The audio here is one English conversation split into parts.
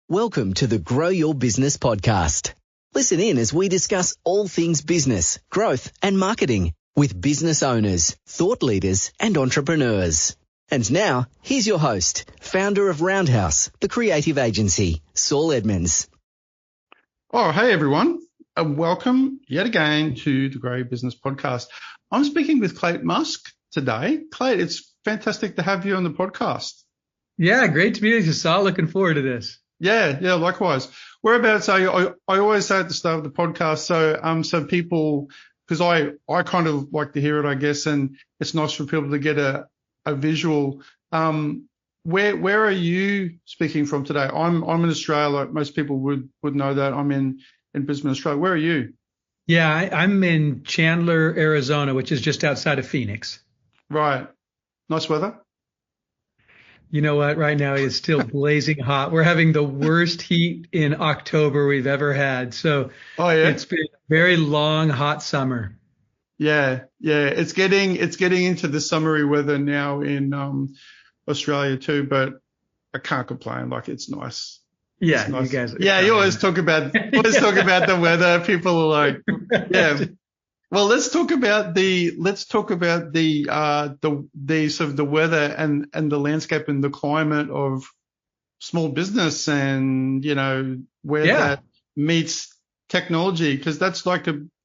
Welcome to the Grow Your Business podcast. Listen in as we discuss all things business, growth and marketing with business owners, thought leaders and entrepreneurs. And now, here's your host, founder of Roundhouse, the creative agency, Saul Edmonds. Oh, hey everyone, and welcome yet again to the Grow Your Business podcast. I'm speaking with Clate Musk today. Clate, it's fantastic to have you on the podcast. Yeah, great to be with you, Saul. Looking forward to this. Yeah, likewise. Whereabouts are you? I always say at the start of the podcast, so people, because I kind of like to hear it, I guess, and it's nice for people to get a visual. Where are you speaking from today? I'm in Australia. Like most people would know that. I'm in Brisbane, Australia. Where are you? Yeah, I'm in Chandler, Arizona, which is just outside of Phoenix. Right. Nice weather. You know what? Right now it's still blazing hot. We're having the worst heat in October we've ever had. So It's been a very long, hot summer. Yeah. It's getting into the summery weather now in Australia too, but I can't complain. Like it's nice. Yeah, it's nice. You guys. Yeah, you always talk about the weather. People are like, yeah. Well, let's talk about the sort of the weather and the landscape and the climate of small business and, you know, where that meets technology, because that's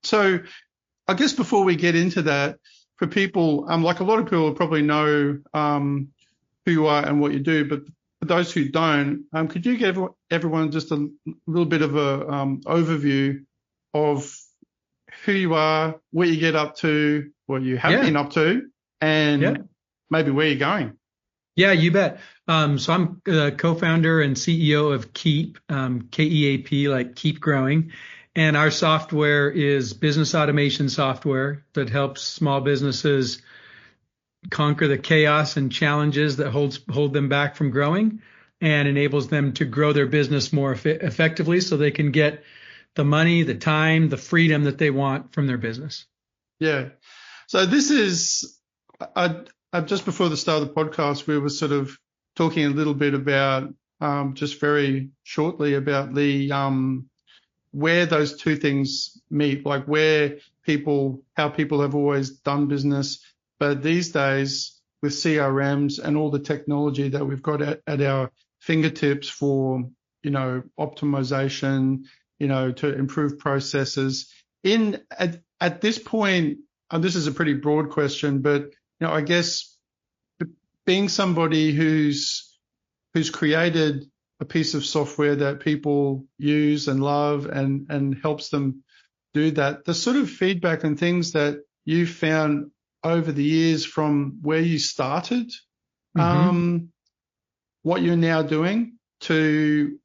so I guess before we get into that, for people, like a lot of people probably know who you are and what you do, but for those who don't, could you give everyone just a little bit of a overview of who you are, what you get up to, what you have been up to, and maybe where you're going? Yeah, you bet. So I'm the co-founder and CEO of Keep, K-E-A-P, like Keep Growing. And our software is business automation software that helps small businesses conquer the chaos and challenges that hold them back from growing, and enables them to grow their business more effectively so they can get the money, the time, the freedom that they want from their business. Yeah. So this is, just before the start of the podcast, we were sort of talking a little bit about, just very shortly about the, where those two things meet, like how people have always done business. But these days with CRMs and all the technology that we've got at our fingertips for, you know, optimization, you know, to improve processes. At this point, and this is a pretty broad question, but, you know, I guess being somebody who's created a piece of software that people use and love and helps them do that, the sort of feedback and things that you found over the years from where you started, what you're now doing to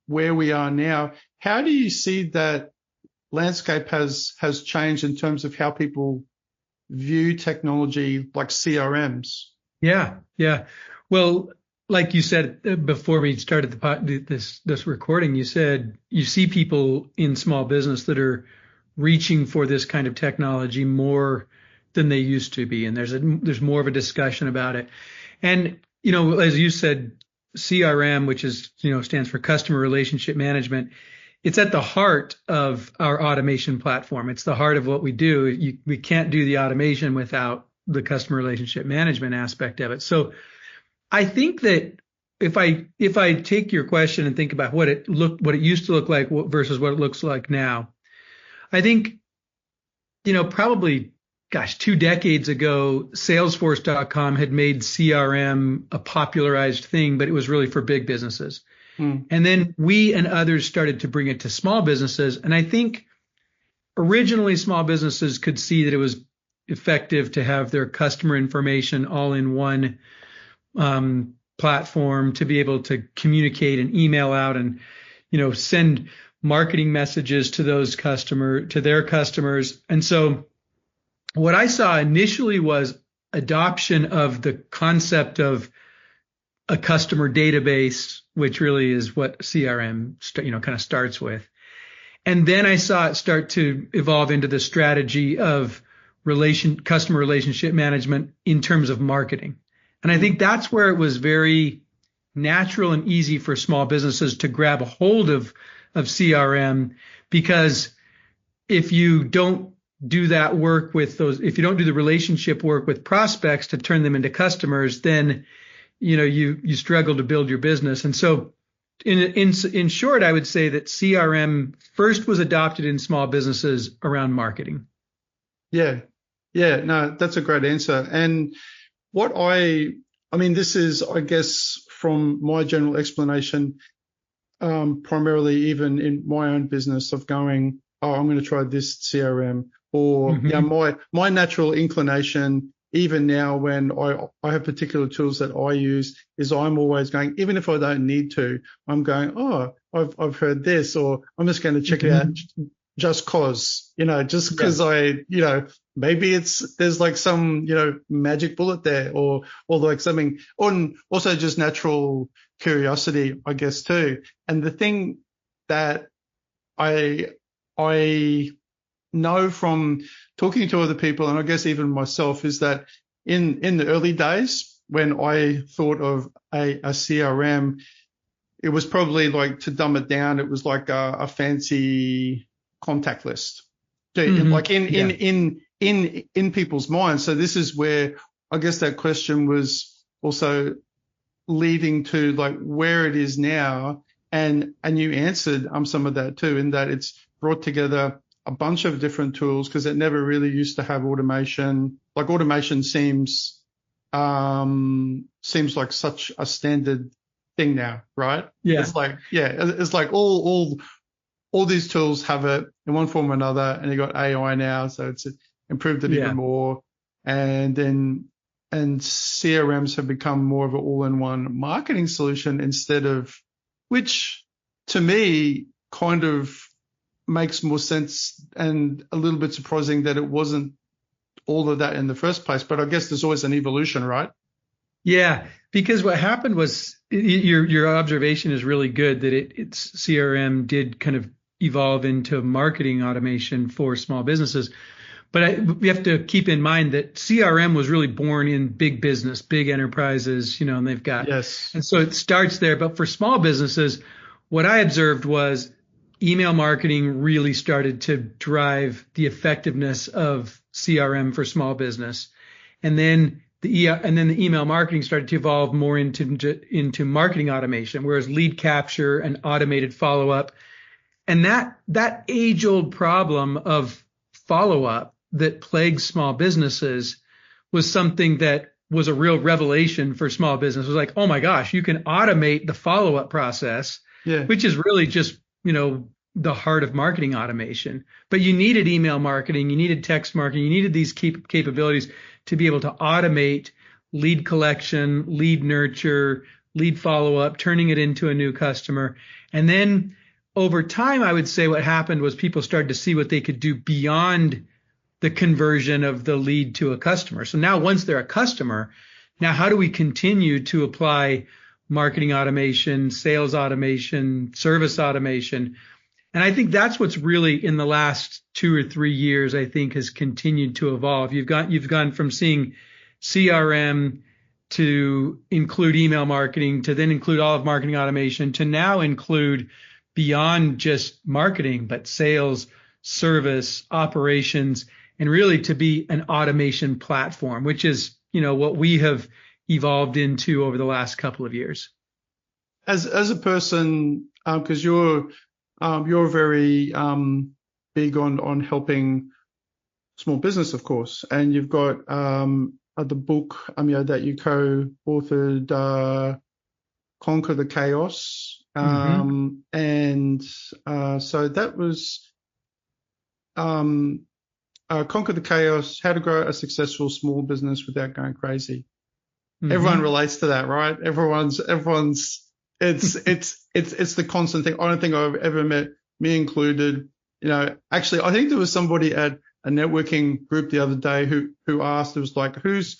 where we are now, how do you see that landscape has changed in terms of how people view technology like CRMs? Yeah. Well, like you said before we started this recording, you said you see people in small business that are reaching for this kind of technology more than they used to be, and there's more of a discussion about it. And you know, as you said, CRM, which is, you know, stands for Customer Relationship Management, it's at the heart of our automation platform. It's the heart of what we do. We can't do the automation without the customer relationship management aspect of it. So I think that if I take your question and think about what it used to look like versus what it looks like now, I think, you know, probably 2 decades ago, Salesforce.com had made CRM a popularized thing, but it was really for big businesses. And then we and others started to bring it to small businesses. And I think originally small businesses could see that it was effective to have their customer information all in one platform, to be able to communicate and email out and, you know, send marketing messages to their customers. And so what I saw initially was adoption of the concept of a customer database, which really is what CRM, kind of starts with. And then I saw it start to evolve into the strategy of customer relationship management in terms of marketing. And I think that's where it was very natural and easy for small businesses to grab a hold of CRM, because if you don't do that work with those, if you don't do the relationship work with prospects to turn them into customers, then you struggle to build your business. And so in short, I would say that CRM first was adopted in small businesses around marketing. Yeah. No, that's a great answer. And this is, I guess, from my general explanation, primarily even in my own business of going, I'm going to try this CRM, or my natural inclination, even now when I have particular tools that I use, is I'm always going, even if I don't need to, I'm going, I've heard this, or I'm just going to check it out just cause, just because maybe there's like some, magic bullet there, or like something, or also just natural curiosity, I guess, too. And the thing that I know from talking to other people, and I guess even myself, is that in the early days when I thought of a CRM, it was probably, like, to dumb it down, it was like a fancy contact list, like in people's minds. So this is where I guess that question was also leading to, like, where it is now, and you answered some of that too, in that it's brought together a bunch of different tools, because it never really used to have automation. Like, automation seems like such a standard thing now, right? Yeah. It's like all these tools have it in one form or another, and you got AI now, so it's improved it even more. And CRMs have become more of an all-in-one marketing solution instead of, which to me kind of makes more sense, and a little bit surprising that it wasn't all of that in the first place. But I guess there's always an evolution, right? Yeah, because what happened was, your observation is really good, that it's CRM did kind of evolve into marketing automation for small businesses. But we have to keep in mind that CRM was really born in big business, big enterprises, and they've got, yes. And so it starts there. But for small businesses, what I observed was email marketing really started to drive the effectiveness of CRM for small business. And then the email marketing started to evolve more into marketing automation, whereas lead capture and automated follow-up. And that age-old problem of follow-up that plagues small businesses was something that was a real revelation for small business. It was like, oh my gosh, you can automate the follow-up process, which is really just, the heart of marketing automation. But you needed email marketing, you needed text marketing, you needed these capabilities to be able to automate lead collection, lead nurture, lead follow-up, turning it into a new customer. And then over time, I would say what happened was people started to see what they could do beyond the conversion of the lead to a customer. So now, once they're a customer, now how do we continue to apply marketing automation, sales automation, service automation? And I think that's what's really, in the last 2 or 3 years, I think has continued to evolve. You've gone from seeing CRM to include email marketing, to then include all of marketing automation, to now include beyond just marketing, but sales, service, operations, and really to be an automation platform, which is, what we have evolved into over the last couple of years. As a person, because you're very big on helping small business, of course, and you've got the book that you co-authored, Conquer the Chaos. And so that was Conquer the Chaos, How to Grow a Successful Small Business Without Going Crazy. Everyone relates to that, right? Everyone's it's the constant thing. I don't think I've ever met, me included, actually, I think there was somebody at a networking group the other day who asked, it was like, who's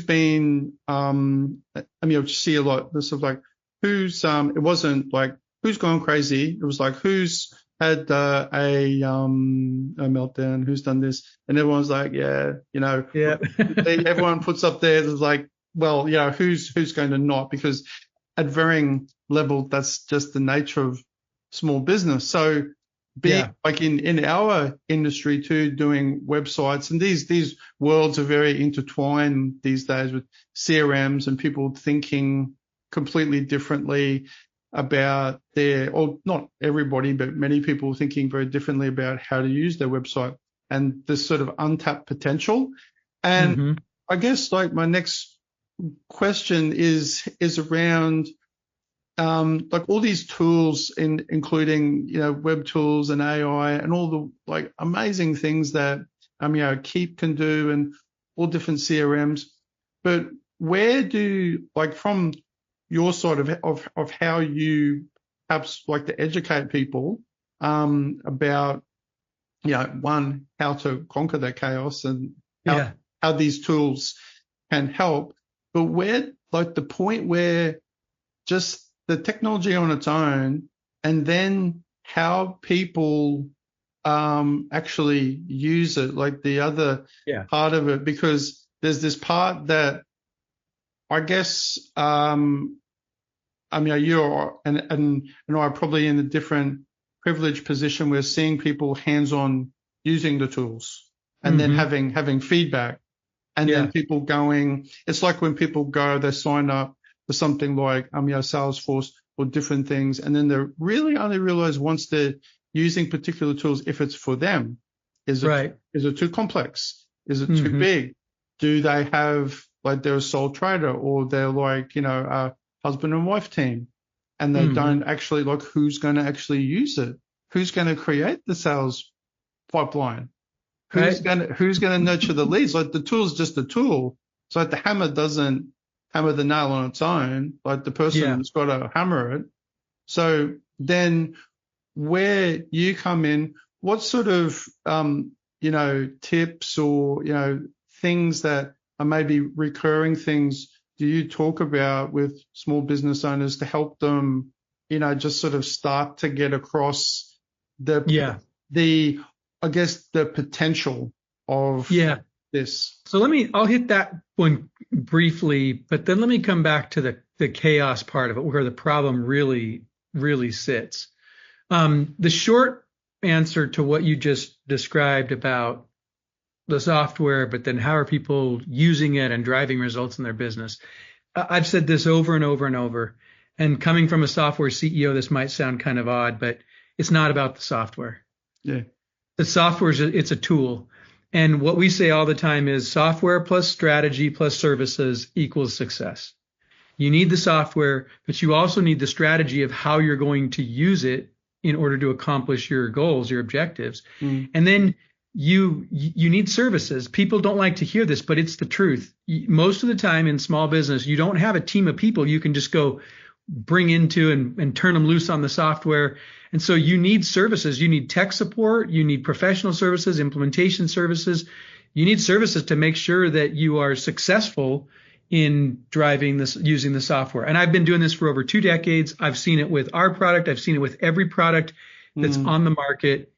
been, you see a lot, this sort of like, it wasn't like, who's gone crazy? It was like, who's had a meltdown, who's done this? And everyone's like, everyone puts up there, there's like, well, who's going to not? Because at varying level, that's just the nature of small business. So like in our industry too, doing websites, and these worlds are very intertwined these days with CRMs and people thinking completely differently about or not everybody, but many people thinking very differently about how to use their website and this sort of untapped potential. And I guess like my next question is around like all these tools, including web tools and AI and all the like amazing things that Keep can do and all different CRMs. But where do, like, from your side of how you perhaps like to educate people about one, how to conquer that chaos and how these tools can help, but where, like, the point where just the technology on its own, and then how people actually use it, like the other part of it, because there's this part that I guess you and I are probably in a different privileged position. We're seeing people hands-on using the tools and then having feedback, and then people going. It's like when people go, they sign up for something like Salesforce or different things, and then they really only realize once they're using particular tools if it's for them. Is it too complex? Is it too big? Do they have, like, they're a sole trader, or they're like a husband and wife team, and they don't actually, like, who's going to actually use it? Who's going to create the sales pipeline? Who's going to nurture the leads? Like, the tool is just a tool. So like the hammer doesn't hammer the nail on its own. Like, the person's got to hammer it. So then where you come in, what sort of tips or things that are maybe recurring things do you talk about with small business owners to help them just sort of start to get across the I guess the potential of this? So I'll hit that one briefly, but then let me come back to the chaos part of it, where the problem really, really sits. The short answer to what you just described about the software, but then how are people using it and driving results in their business? I've said this over and over and over, and coming from a software CEO, this might sound kind of odd, but it's not about the software. Yeah. The software it's a tool. And what we say all the time is software plus strategy plus services equals success. You need the software, but you also need the strategy of how you're going to use it in order to accomplish your goals, your objectives. And then you need services. People don't like to hear this, but it's the truth. Most of the time in small business, you don't have a team of people you can just go bring into and turn them loose on the software. And so you need services. You need tech support. You need professional services, implementation services. You need services to make sure that you are successful in driving this, using the software. And I've been doing this for over 2 decades. I've seen it with our product. I've seen it with every product that's on the market.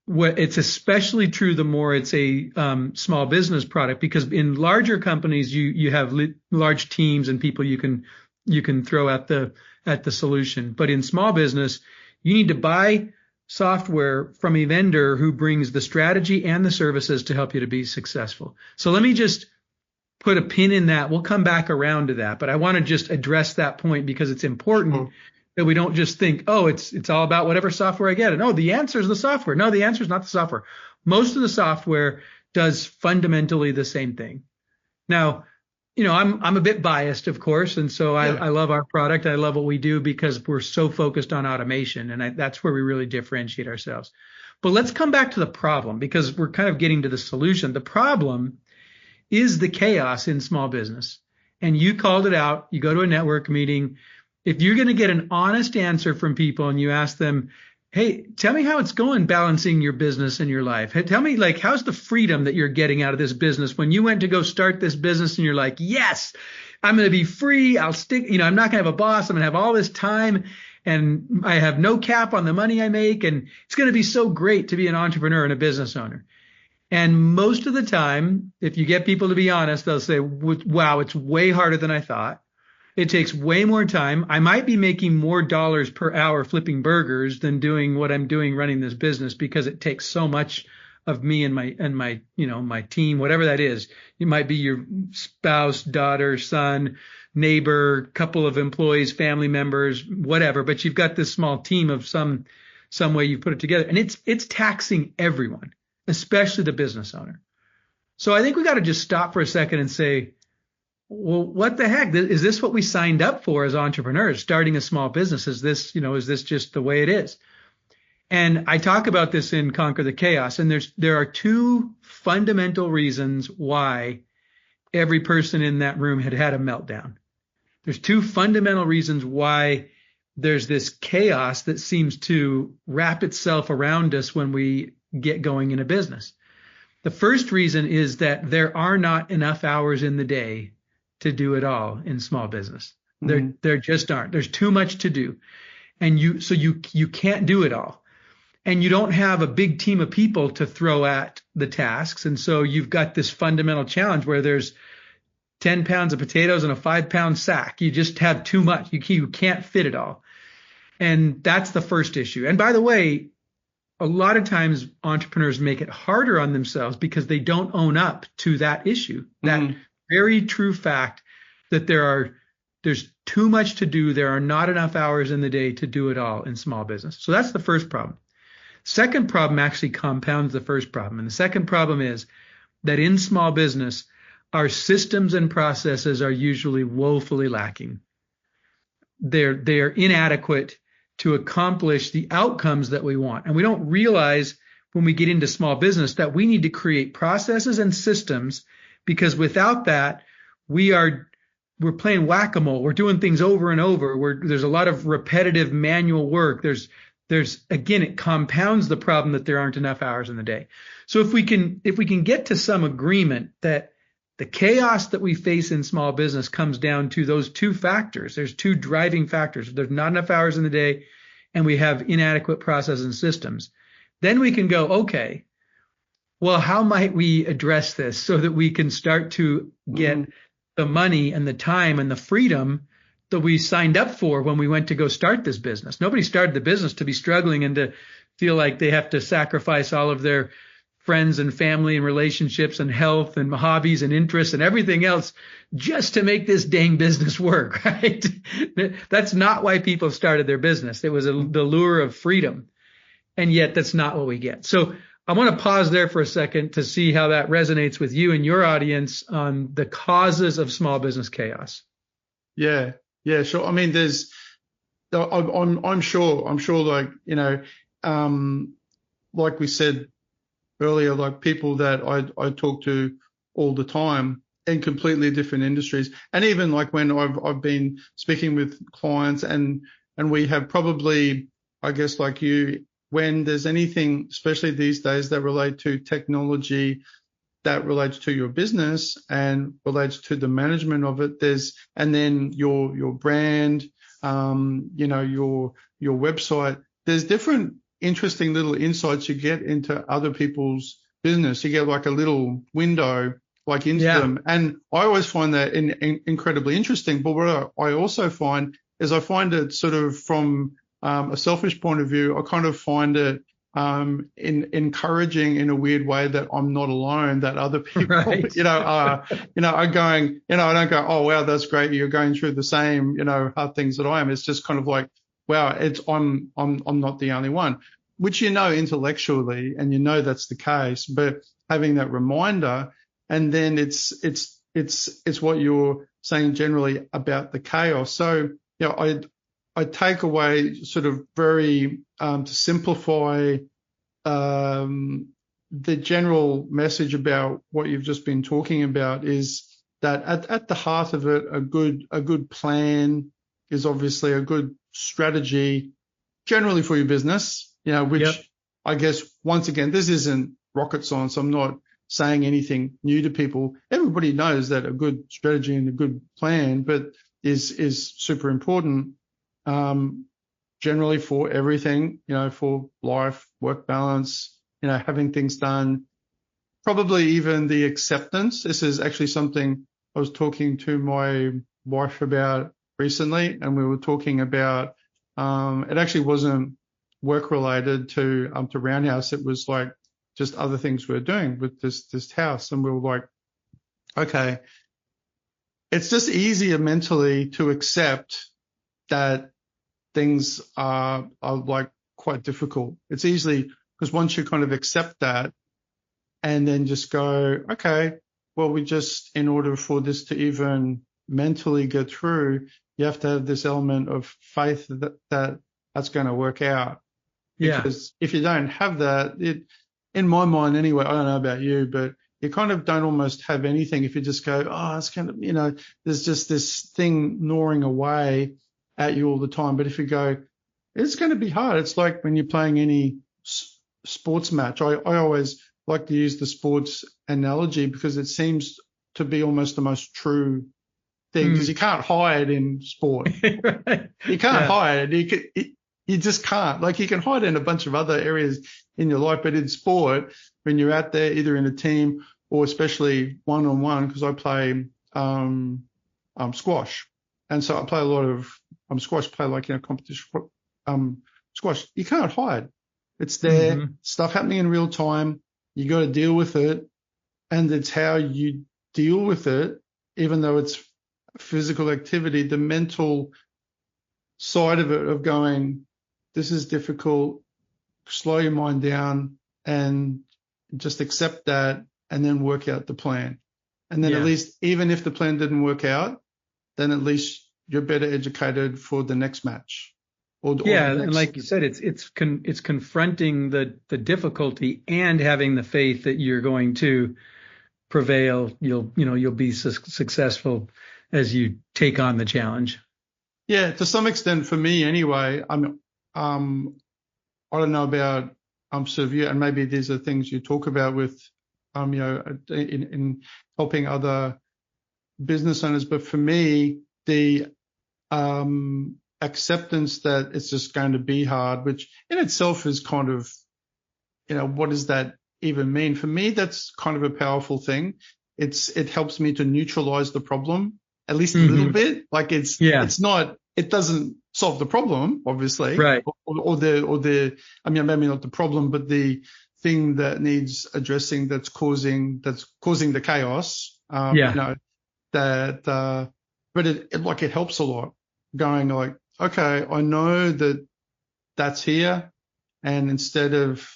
It's especially true the more it's a small business product, because in larger companies, you have large teams and people you can throw at the solution. But in small business, you need to buy software from a vendor who brings the strategy and the services to help you to be successful. So let me just put a pin in that. We'll come back around to that, but I want to just address that point because it's important that we don't just think, oh, it's all about whatever software I get. And the answer is the software. No, the answer is not the software. Most of the software does fundamentally the same thing. Now, I'm a bit biased, of course, and so I love our product. I love what we do because we're so focused on automation, and that's where we really differentiate ourselves. But let's come back to the problem, because we're kind of getting to the solution. The problem is the chaos in small business, and you called it out. You go to a network meeting. If you're going to get an honest answer from people and you ask them, hey, tell me how it's going balancing your business and your life. Hey, tell me, like, how's the freedom that you're getting out of this business when you went to go start this business and you're like, yes, I'm going to be free. I'll stick, I'm not going to have a boss. I'm going to have all this time and I have no cap on the money I make. And it's going to be so great to be an entrepreneur and a business owner. And most of the time, if you get people to be honest, they'll say, wow, it's way harder than I thought. It takes way more time. I might be making more dollars per hour flipping burgers than doing what I'm doing running this business, because it takes so much of me and my my team, whatever that is. It might be your spouse, daughter, son, neighbor, couple of employees, family members, whatever, but you've got this small team of some way you put it together, and it's taxing everyone, especially the business owner. So I think we got to just stop for a second and say, well, what the heck? Is this what we signed up for as entrepreneurs, starting a small business? Is this just the way it is? And I talk about this in Conquer the Chaos, and there are two fundamental reasons why every person in that room had a meltdown. There's two fundamental reasons why there's this chaos that seems to wrap itself around us when we get going in a business. The first reason is that there are not enough hours in the day to do it all in small business. There just aren't. There's too much to do. And you can't do it all. And you don't have a big team of people to throw at the tasks. And so you've got this fundamental challenge where there's 10 pounds of potatoes in a 5-pound sack. You just have too much. You can't fit it all. And that's the first issue. And by the way, a lot of times entrepreneurs make it harder on themselves because they don't own up to that issue, that very true fact that there's too much to do. There are not enough hours in the day to do it all in small business. So that's the first problem. Second problem actually compounds the first problem. And the second problem is that in small business, our systems and processes are usually woefully lacking. They're inadequate to accomplish the outcomes that we want. And we don't realize when we get into small business that we need to create processes and systems, because without that, we're playing whack-a-mole. We're doing things over and over. There's a lot of repetitive manual work. There's again, it compounds the problem that there aren't enough hours in the day. So if we can get to some agreement that the chaos that we face in small business comes down to those two factors. There's two driving factors. There's not enough hours in the day, and we have inadequate processes and systems. Then we can go, okay, well, how might we address this so that we can start to get the money and the time and the freedom that we signed up for when we went to go start this business? Nobody started the business to be struggling and to feel like they have to sacrifice all of their friends and family and relationships and health and hobbies and interests and everything else just to make this dang business work, right? That's not why people started their business. It was the lure of freedom. And yet that's not what we get. So I want to pause there for a second to see how that resonates with you and your audience on the causes of small business chaos. Yeah, sure. I mean, I'm sure, like, like we said earlier, like people that I talk to all the time in completely different industries. And even like when I've been speaking with clients and we have probably, I guess like you, when there's anything, especially these days, that relate to technology, that relates to your business and relates to the management of it, and then your brand, your website, there's different interesting little insights you get into other people's business. You get like a little window like into them. And I always find that incredibly interesting. But what I also find is I find it sort of from a selfish point of view, I kind of find it encouraging in a weird way that I'm not alone, that other people, right. are going, I don't go, oh, wow, that's great. You're going through the same, hard things that I am. It's just kind of like, wow, I'm not the only one, which intellectually, and that's the case, but having that reminder, and then it's what you're saying generally about the chaos. So, I take away sort of very to simplify the general message about what you've just been talking about is that at the heart of it, a good plan is obviously a good strategy generally for your business, which I guess, once again, this isn't rocket science. I'm not saying anything new to people. Everybody knows that a good strategy and a good plan, but is super important, generally for everything, for life, work balance, having things done, probably even the acceptance. This is actually something I was talking to my wife about recently, and we were talking about it actually wasn't work related to Roundhouse. It was like just other things we were doing with this house, and we were like, okay, it's just easier mentally to accept that things are like quite difficult. It's easily because once you kind of accept that and then just go, okay, well, in order for this to even mentally get through, you have to have this element of faith that's going to work out. Yeah. Because if you don't have that, in my mind anyway, I don't know about you, but you kind of don't almost have anything if you just go, oh, it's kind of, there's just this thing gnawing away at you all the time. But if you go, it's going to be hard. It's like when you're playing any sports match. I always like to use the sports analogy because it seems to be almost the most true thing because you can't hide in sport. Right. You can't hide. You just can't. Like you can hide in a bunch of other areas in your life, but in sport, when you're out there either in a team or especially one-on-one, because I play squash, and so I play a lot of squash. Play like competition squash. You can't hide. It's there. Stuff happening in real time. You got to deal with it, and it's how you deal with it, even though it's physical activity. The mental side of it of going, this is difficult. Slow your mind down and just accept that, and then work out the plan. And then at least, even if the plan didn't work out, then at least you're better educated for the next match. And like you said, it's confronting the difficulty and having the faith that you're going to prevail. You'll be successful as you take on the challenge. Yeah, to some extent for me anyway. I don't know about sort of you, and maybe these are things you talk about with in helping other business owners. But for me, the acceptance that it's just going to be hard, which in itself is kind of, what does that even mean? For me, that's kind of a powerful thing. It helps me to neutralize the problem at least a little bit. Like it's not, it doesn't solve the problem, obviously, right? Or maybe not the problem, but the thing that needs addressing that's causing the chaos. But it helps a lot. Going like, okay, I know that's here, and instead of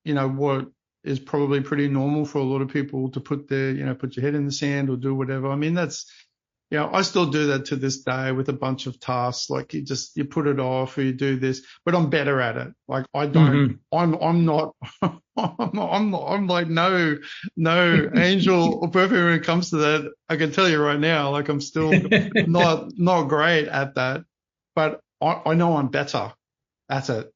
what is probably pretty normal for a lot of people to put your head in the sand or do whatever. I mean, that's, I still do that to this day with a bunch of tasks. Like you put it off or you do this, but I'm better at it. Like I don't, I'm not like no angel or perfect when it comes to that. I can tell you right now, like I'm still not great at that, but I know I'm better at it.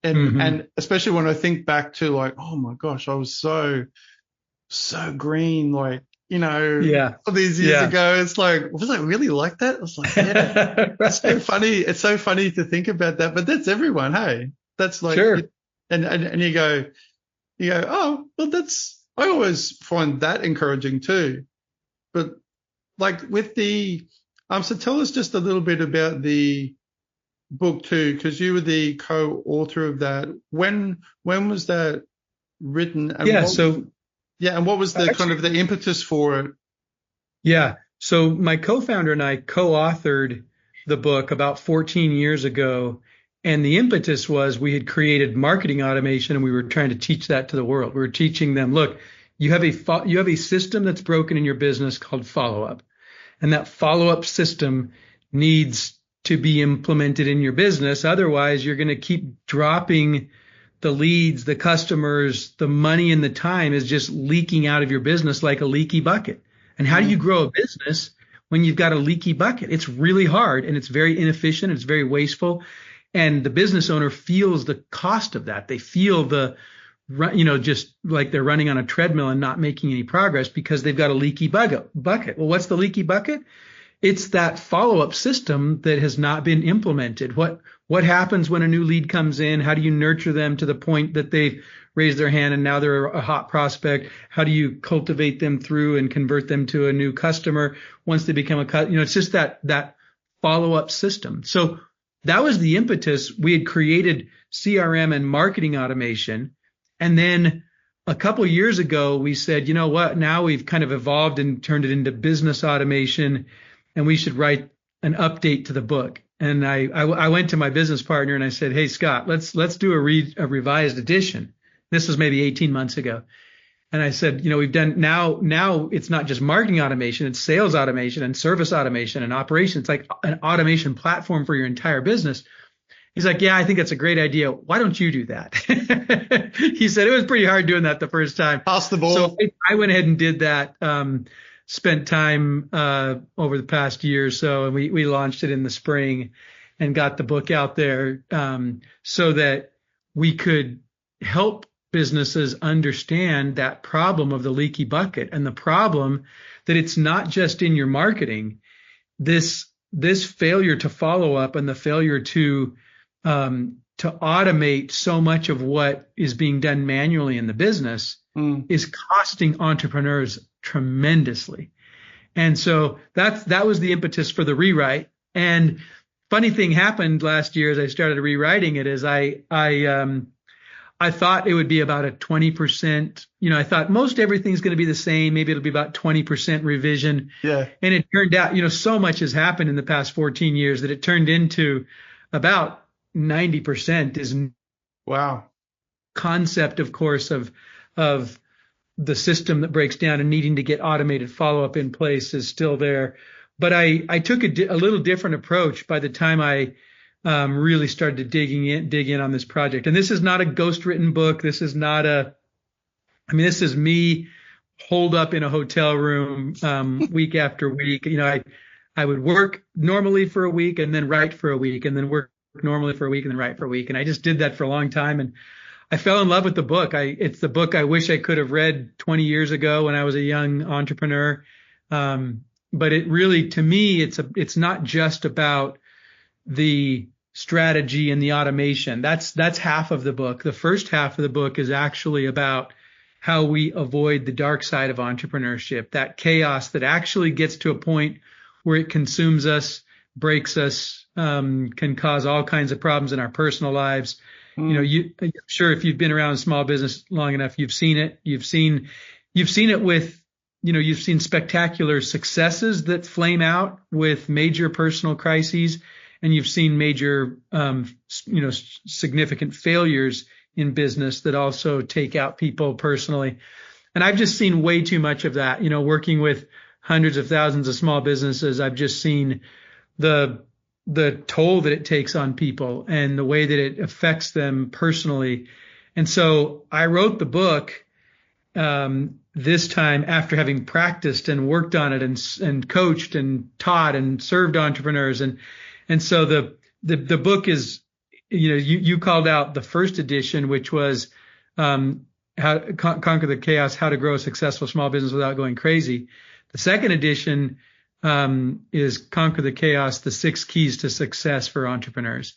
And especially when I think back to like, oh my gosh, I was so green, like, all these years ago. It's like, was I really like that? I was like, yeah. It's so funny. It's so funny to think about that, but that's everyone. Hey, that's like, sure. And you go, oh, well, I always find that encouraging too. But like with so tell us just a little bit about the book too, because you were the co-author of that. When was that written? And and what was the kind of the impetus for it? Yeah. So my co-founder and I co-authored the book about 14 years ago. And the impetus was we had created marketing automation and we were trying to teach that to the world. We were teaching them, look, you have a system that's broken in your business called follow-up. And that follow-up system needs to be implemented in your business. Otherwise, you're going to keep dropping the leads, the customers, the money and the time is just leaking out of your business like a leaky bucket. And how do you grow a business when you've got a leaky bucket? It's really hard and it's very inefficient. It's very wasteful. And the business owner feels the cost of that. They feel just like they're running on a treadmill and not making any progress because they've got a leaky bucket. Well, what's the leaky bucket? It's that follow-up system that has not been implemented. What happens when a new lead comes in? How do you nurture them to the point that they've raised their hand and now they're a hot prospect? How do you cultivate them through and convert them to a new customer once they become it's just that follow-up system. So that was the impetus. We had created CRM and marketing automation. And then a couple of years ago, we said, you know what, now we've kind of evolved and turned it into business automation, and we should write an update to the book. And I went to my business partner and I said, hey, Scott, let's do a revised edition. This was maybe 18 months ago. And I said, we've done now it's not just marketing automation, it's sales automation and service automation and operations. It's like an automation platform for your entire business. He's like, yeah, I think that's a great idea. Why don't you do that? He said it was pretty hard doing that the first time. Pass the ball. So I went ahead and did that, spent time over the past year or so, and we launched it in the spring and got the book out there so that we could help businesses understand that problem of the leaky bucket and the problem that it's not just in your marketing. This failure to follow up and the failure to automate so much of what is being done manually in the business is costing entrepreneurs tremendously. And so that was the impetus for the rewrite. And funny thing happened last year as I started rewriting it is I thought it would be about a 20%, I thought most everything's going to be the same. Maybe it'll be about 20% revision. Yeah. And it turned out, so much has happened in the past 14 years that it turned into about 90% is wow. Concept, of course, of the system that breaks down and needing to get automated follow-up in place is still there. But I took a little different approach by the time I really started to dig in on this project. And this is not a ghost written book. This is not this is me holed up in a hotel room week after week. I would work normally for a week and then write for a week and then work normally for a week and then write for a week. And I just did that for a long time. And I fell in love with the book. It's the book I wish I could have read 20 years ago when I was a young entrepreneur. But it really, to me, it's not just about the strategy and the automation. That's half of the book. The first half of the book is actually about how we avoid the dark side of entrepreneurship, that chaos that actually gets to a point where it consumes us, breaks us, can cause all kinds of problems in our personal lives. I'm sure if you've been around small business long enough, you've seen it. You've seen it with, you've seen spectacular successes that flame out with major personal crises. And you've seen major, significant failures in business that also take out people personally. And I've just seen way too much of that. Working with hundreds of thousands of small businesses, I've just seen the toll that it takes on people and the way that it affects them personally. And so I wrote the book this time after having practiced and worked on it and coached and taught and served entrepreneurs. And so the book is, you called out the first edition, which was how to conquer the chaos, how to grow a successful small business without going crazy. The second edition is Conquer the Chaos, the 6 keys to success for entrepreneurs.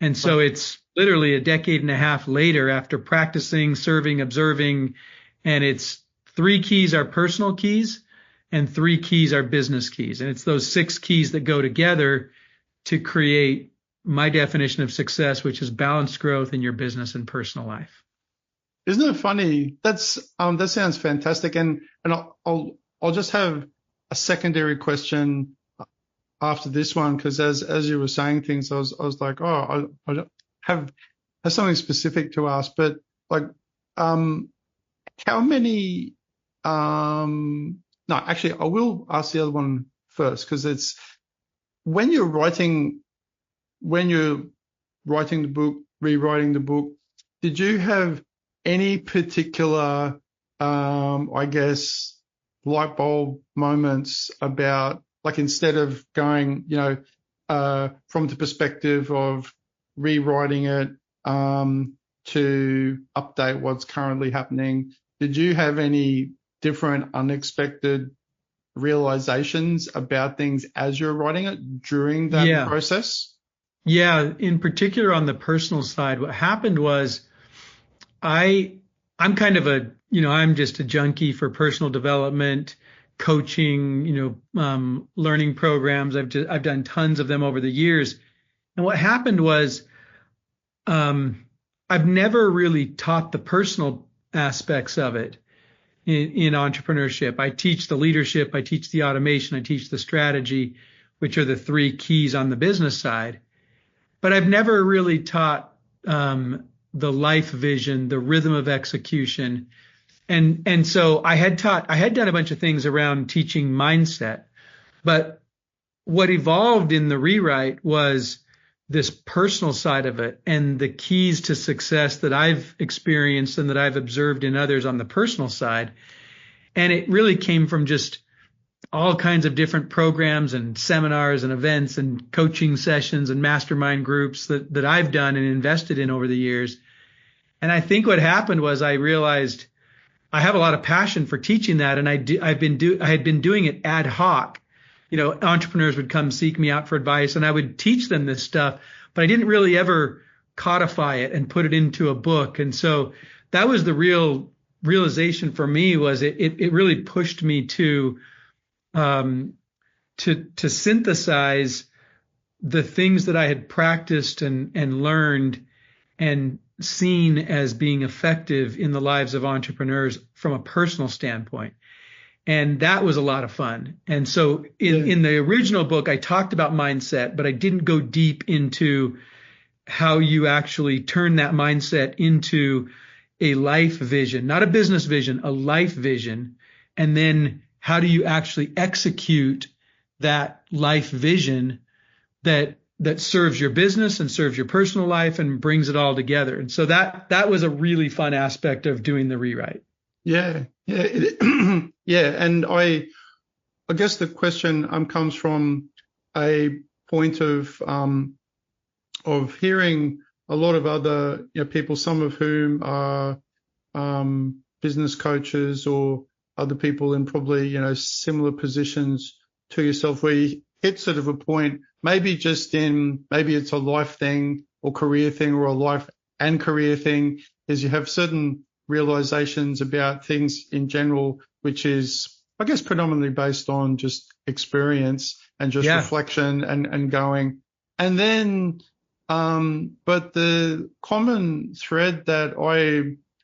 And so it's literally a decade and a half later after practicing, serving, observing, and it's 3 keys are personal keys and 3 keys are business keys. And it's those 6 keys that go together to create my definition of success, which is balanced growth in your business and personal life. Isn't it funny? That sounds fantastic. And I'll just have a secondary question after this one, because as you were saying things, I was like, I have something specific to ask, but like, how many? No, actually, I will ask the other one first, because it's when you're writing the book, rewriting the book. Did you have any particular, I guess, light bulb moments about, like, instead of going, from the perspective of rewriting it to update what's currently happening, did you have any different unexpected realizations about things as you're writing it during that process? Yeah, in particular on the personal side, what happened was I'm kind of I'm just a junkie for personal development, coaching, learning programs. I've done tons of them over the years. And what happened was, I've never really taught the personal aspects of it in entrepreneurship. I teach the leadership, I teach the automation, I teach the strategy, which are the three keys on the business side. But I've never really taught the life vision, the rhythm of execution. And so I had done a bunch of things around teaching mindset, but what evolved in the rewrite was this personal side of it and the keys to success that I've experienced and that I've observed in others on the personal side. And it really came from just all kinds of different programs and seminars and events and coaching sessions and mastermind groups that I've done and invested in over the years. And I think what happened was I realized I have a lot of passion for teaching that. And I had been doing it ad hoc. Entrepreneurs would come seek me out for advice and I would teach them this stuff, but I didn't really ever codify it and put it into a book. And so that was the real realization for me, was it really pushed me to synthesize the things that I had practiced and learned and seen as being effective in the lives of entrepreneurs from a personal standpoint. And that was a lot of fun. And so in the original book, I talked about mindset, but I didn't go deep into how you actually turn that mindset into a life vision, not a business vision, a life vision. And then how do you actually execute that life vision that serves your business and serves your personal life and brings it all together? And so that was a really fun aspect of doing the rewrite. Yeah. And I guess the question comes from a point of hearing a lot of other people, some of whom are business coaches or other people in probably similar positions to yourself, where you hit sort of a point, maybe it's a life thing or career thing, or a life and career thing, is you have certain realizations about things in general, which is, I guess, predominantly based on just experience and just reflection and going. And then, but the common thread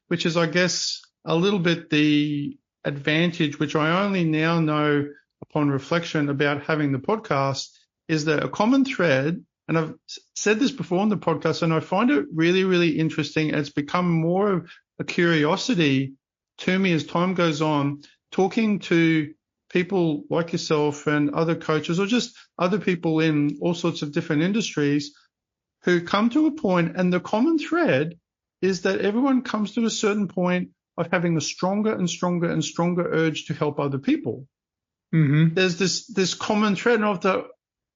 which is, I guess, a little bit the advantage, which I only now know upon reflection about having the podcast, is that a common thread, and I've said this before on the podcast, and I find it really, really interesting. It's become more of a curiosity to me as time goes on, talking to people like yourself and other coaches, or just other people in all sorts of different industries, who come to a point, and the common thread is that everyone comes to a certain point of having a stronger and stronger and stronger urge to help other people. Mm-hmm. There's this common thread, and I thought,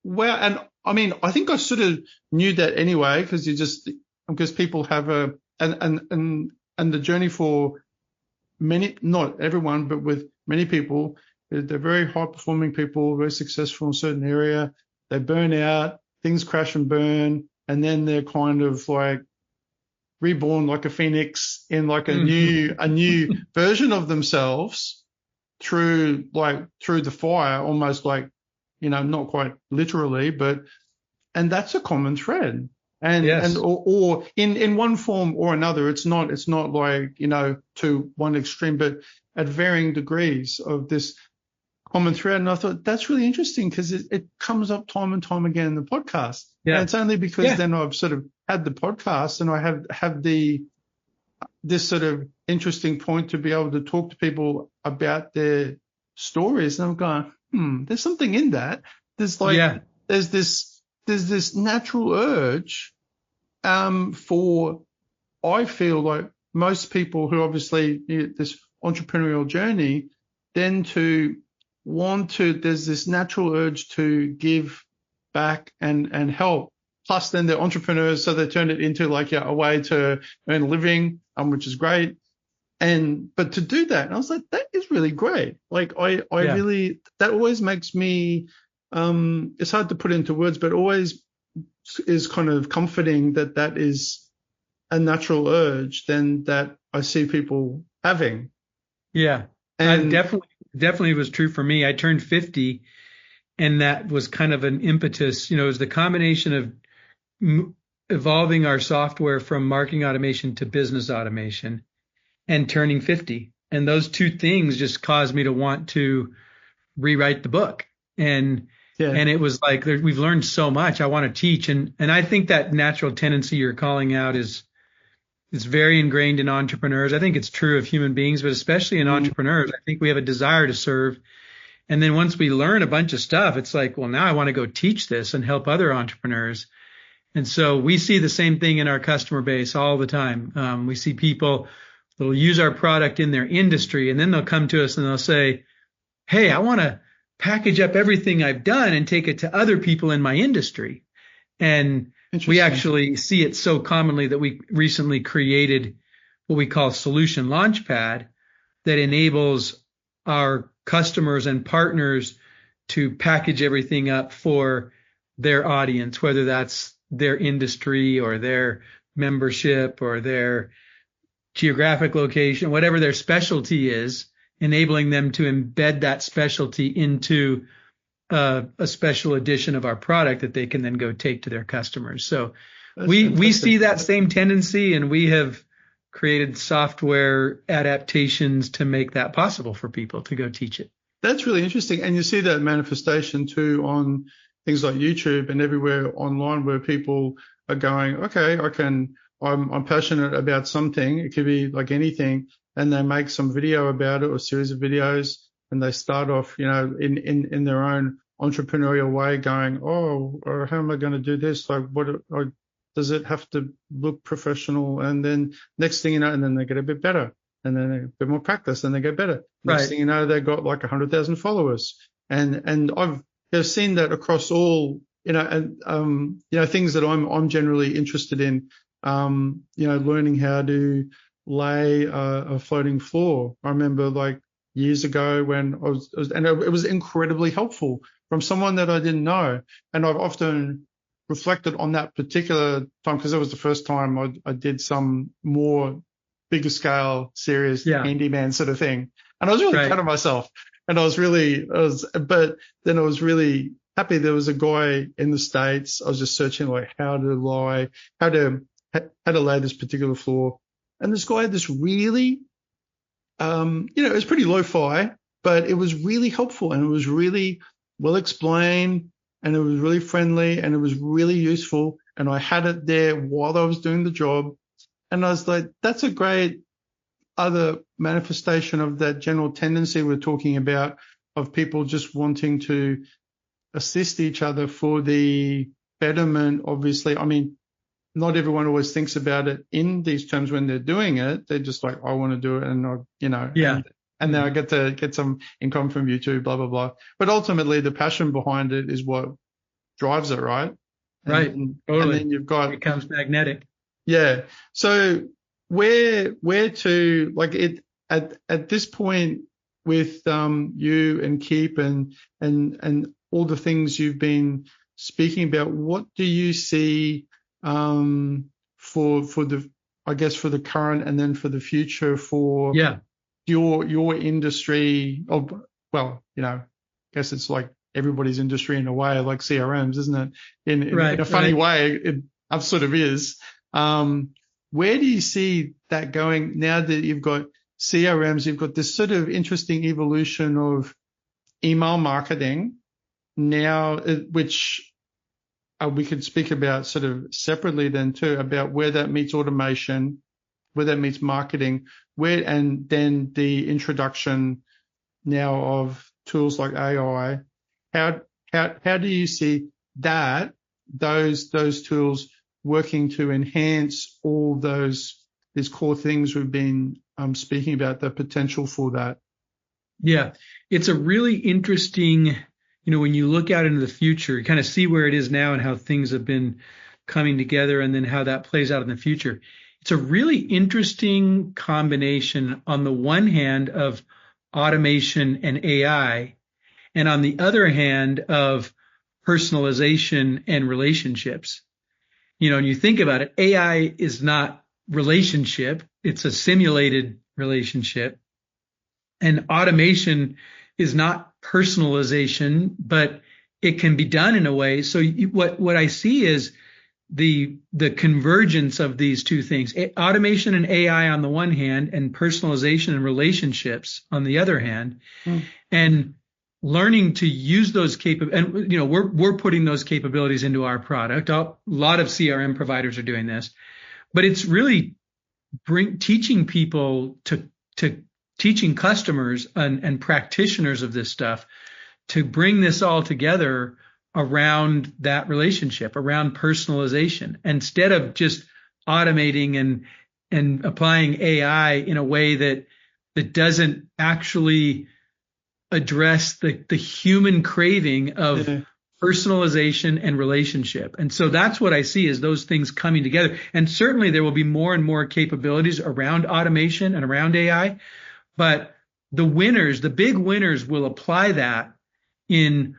wow. And I mean, I think I sort of knew that anyway, because people have and the journey for many, not everyone, but with many people, they're very high performing people, very successful in a certain area. They burn out, things crash and burn, and then they're kind of like reborn like a phoenix in like a new version of themselves through the fire, almost like, not quite literally, and that's a common thread. And or in one form or another. It's not like, to one extreme, but at varying degrees of this common thread. And I thought that's really interesting, because it comes up time and time again in the podcast. Yeah. And it's only because then I've sort of had the podcast, and I have this sort of interesting point to be able to talk to people about their stories. And I'm going, there's something in that. There's there's this natural urge for, I feel like, most people who obviously this entrepreneurial journey, then there's this natural urge to give back and help. Plus then they're entrepreneurs, so they turn it into like a way to earn a living, which is great. But to do that, and I was like, that is really great. Like I really, that always makes me, it's hard to put into words, but always is kind of comforting that is a natural urge then that I see people having. Yeah. And definitely was true for me. I turned 50, and that was kind of an impetus. It was the combination of evolving our software from marketing automation to business automation and turning 50. And those two things just caused me to want to rewrite the book. And it was like, we've learned so much. I want to teach. And I think that natural tendency you're calling out is very ingrained in entrepreneurs. I think it's true of human beings, but especially in entrepreneurs. I think we have a desire to serve. And then once we learn a bunch of stuff, it's like, well, now I want to go teach this and help other entrepreneurs. And so we see the same thing in our customer base all the time. We see people that'll use our product in their industry, and then they'll come to us and they'll say, hey, I want to package up everything I've done and take it to other people in my industry. And we actually see it so commonly that we recently created what we call Solution Launchpad that enables our customers and partners to package everything up for their audience, whether that's their industry or their membership or their geographic location, whatever their specialty is, enabling them to embed that specialty into a special edition of our product that they can then go take to their customers. So we see that same tendency, and we have created software adaptations to make that possible for people to go teach it. That's really interesting. And you see that manifestation too on things like YouTube and everywhere online, where people are going, okay, I'm passionate about something. It could be like anything. And they make some video about it or series of videos, and they start off, in their own entrepreneurial way going, or how am I going to do this? Like, does it have to look professional? And then next thing you know, and then they get a bit better, and then a bit more practice, and they get better. Next thing you know, they've got like 100,000 followers. And I've seen that across all, things that I'm generally interested in, learning how to lay a floating floor. I remember like years ago when it was incredibly helpful from someone that I didn't know. And I've often reflected on that particular time, because it was the first time I did some more bigger scale, serious handyman sort of thing. And I was really proud of myself. And but then I was really happy. There was a guy in the States. I was just searching like how to lay this particular floor. And this guy had this really, it was pretty lo-fi, but it was really helpful, and it was really well explained, and it was really friendly, and it was really useful. And I had it there while I was doing the job. And I was like, that's a great other manifestation of that general tendency we're talking about, of people just wanting to assist each other for the betterment. Obviously, I mean, not everyone always thinks about it in these terms when they're doing it. They're just like, I want to do it, and and then I get to get some income from YouTube, blah, blah, blah. But ultimately, the passion behind it is what drives it, right? Right. Totally. And then you've got, it becomes magnetic. Yeah. So where to, like, it at this point with you and Keep and all the things you've been speaking about, what do you see for the current and then for the future for your industry? I guess it's like everybody's industry in a way, like CRMs, isn't it? In a funny way, it sort of is. Where do you see that going now that you've got CRMs? You've got this sort of interesting evolution of email marketing now, which we could speak about sort of separately then too, about where that meets automation, where that meets marketing, and then the introduction now of tools like AI. How do you see those tools working to enhance all these core things we've been speaking about, the potential for that? Yeah, it's a really interesting, when you look out into the future, you kind of see where it is now and how things have been coming together, and then how that plays out in the future. It's a really interesting combination on the one hand of automation and AI, and on the other hand of personalization and relationships. And you think about it, AI is not relationship. It's a simulated relationship. And automation is not personalization, but it can be done in a way. So what I see is the convergence of these two things, automation and AI on the one hand, and personalization and relationships on the other hand, and learning to use those and we're putting those capabilities into our product. A lot of CRM providers are doing this, but it's really teaching people to teaching customers and practitioners of this stuff to bring this all together around that relationship, around personalization, instead of just automating and applying AI in a way that doesn't actually address the human craving of personalization and relationship. And so that's what I see is those things coming together. And certainly there will be more and more capabilities around automation and around AI, but the big winners will apply that in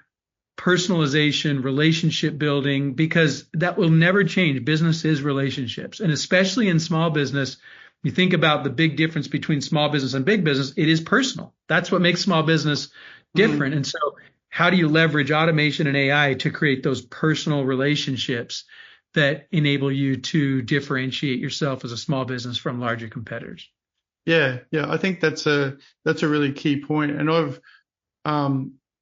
personalization, relationship building, because that will never change. Business is relationships. And especially in small business, you think about the big difference between small business and big business, it is personal. That's what makes small business different. And so how do you leverage automation and AI to create those personal relationships that enable you to differentiate yourself as a small business from larger competitors? Yeah. I think that's a really key point. And I've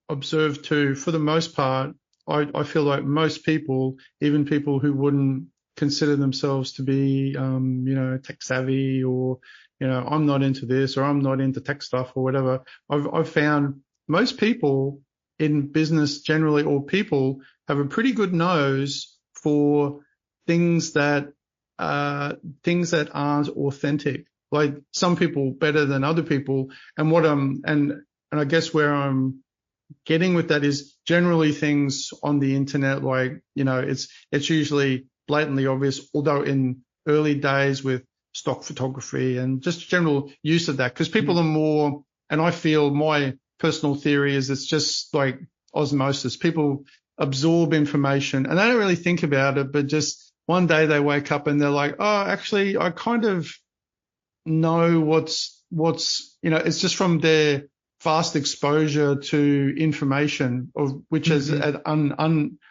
observed too, for the most part, I feel like most people, even people who wouldn't consider themselves to be, tech savvy, or, I'm not into this, or I'm not into tech stuff or whatever. I've found most people in business generally, or people, have a pretty good nose for things that aren't authentic. Like some people better than other people. And and I guess where I'm getting with that is generally things on the internet, like, it's usually blatantly obvious, although in early days with stock photography and just general use of that, because people are more, and I feel my personal theory is it's just like osmosis. People absorb information and they don't really think about it, but just one day they wake up and they're like, oh, actually, I kind of know what's, it's just from their vast exposure to information, of which is at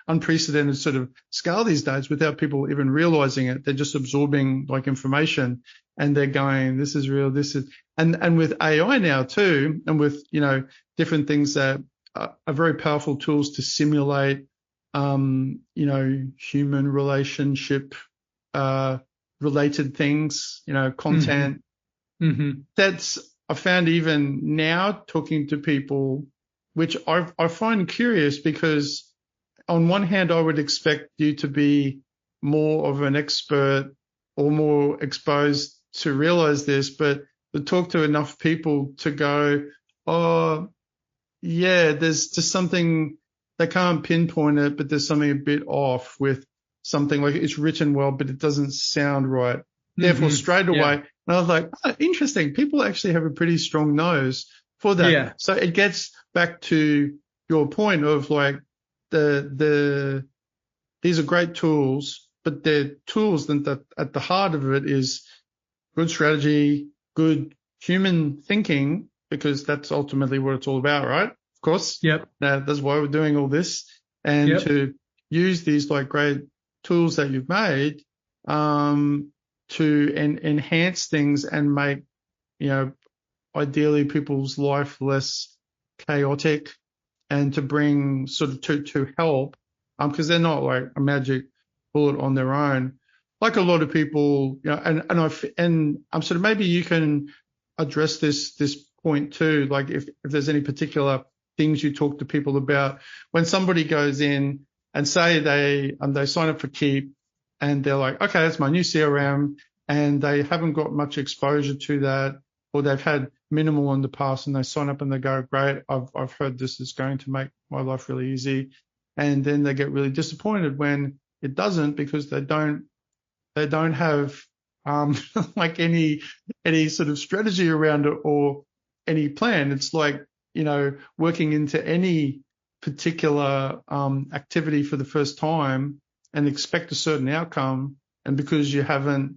unprecedented sort of scale these days, without people even realizing it. They're just absorbing like information, and they're going, this is real, this is, and with AI now too, and with, different things that are very powerful tools to simulate, human relationship, related things, content. That's, I found even now talking to people, which I find curious, because on one hand, I would expect you to be more of an expert or more exposed to realize this, but to talk to enough people to go, oh, yeah, there's just something, they can't pinpoint it, but there's something a bit off with something, like it's written well, but it doesn't sound right. Therefore, straight away, and I was like, oh, interesting. People actually have a pretty strong nose for that. Yeah. So it gets back to your point of like these are great tools, but they're tools that at the heart of it is good strategy, good human thinking, because that's ultimately what it's all about, right? Of course. Yep. That's why we're doing all this, and to use these like great tools that you've made, to enhance things and make, ideally people's life less chaotic, and to bring sort of to help, because they're not like a magic bullet on their own. Like a lot of people, and I'm sort of, maybe you can address this point too. Like if there's any particular things you talk to people about when somebody goes in and say they sign up for Keep, and they're like, okay, that's my new CRM, and they haven't got much exposure to that, or they've had minimal in the past, and they sign up and they go, great, I've heard this is going to make my life really easy. And then they get really disappointed when it doesn't, because they don't have like any sort of strategy around it or any plan. It's like, working into any particular activity for the first time and expect a certain outcome, and because you haven't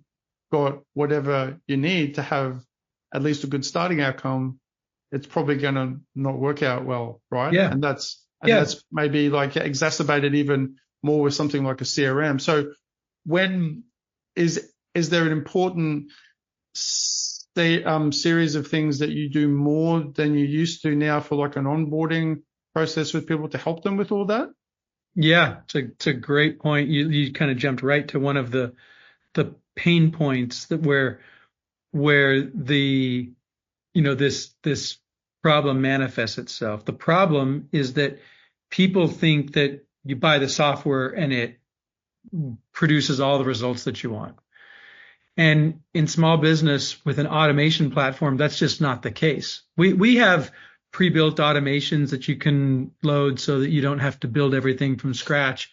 got whatever you need to have at least a good starting outcome, it's probably going to not work out well, right? Yeah. And that's maybe like exacerbated even more with something like a CRM. So when is there an important series of things that you do more than you used to now for like an onboarding process with people to help them with all that? Yeah, it's a great point. You kind of jumped right to one of the pain points that where the this problem manifests itself. The problem is that people think that you buy the software and it produces all the results that you want. And in small business with an automation platform, that's just not the case. We have pre-built automations that you can load so that you don't have to build everything from scratch.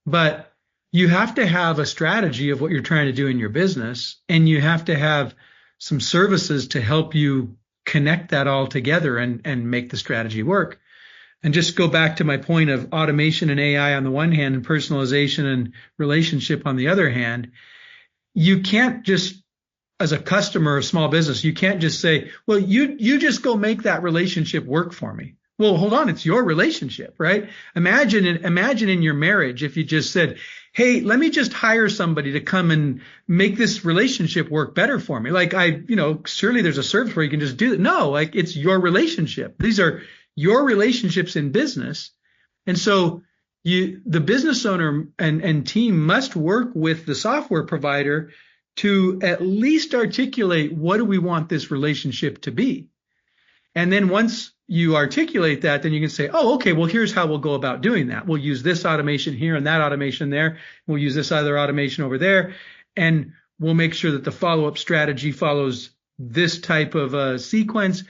But you have to have a strategy of what you're trying to do in your business, and you have to have some services to help you connect that all together and make the strategy work. And just go back to my point of automation and AI on the one hand and personalization and relationship on the other hand. You can't just, as a customer of small business, you can't just say, well, you just go make that relationship work for me. Well, hold on, it's your relationship, right? Imagine in your marriage if you just said, hey, let me just hire somebody to come and make this relationship work better for me. Like surely there's a service where you can just do it. No, like it's your relationship. These are your relationships in business. And so the business owner and team must work with the software provider to at least articulate what do we want this relationship to be. And then once you articulate that, then you can say, oh, okay, well, here's how we'll go about doing that. We'll use this automation here and that automation there. We'll use this other automation over there. And we'll make sure that the follow-up strategy follows this type of sequence.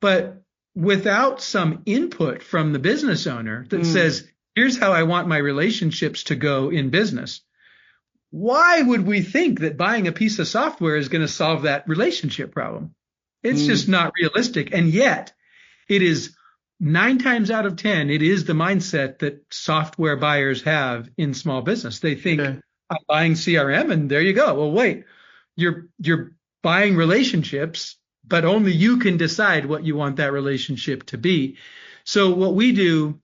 But without some input from the business owner that says, here's how I want my relationships to go in business, why would we think that buying a piece of software is going to solve that relationship problem? It's just not realistic. And yet it is 9 times out of 10, it is the mindset that software buyers have in small business. They think, I'm buying CRM and there you go. Well, wait, you're buying relationships, but only you can decide what you want that relationship to be. So what we do,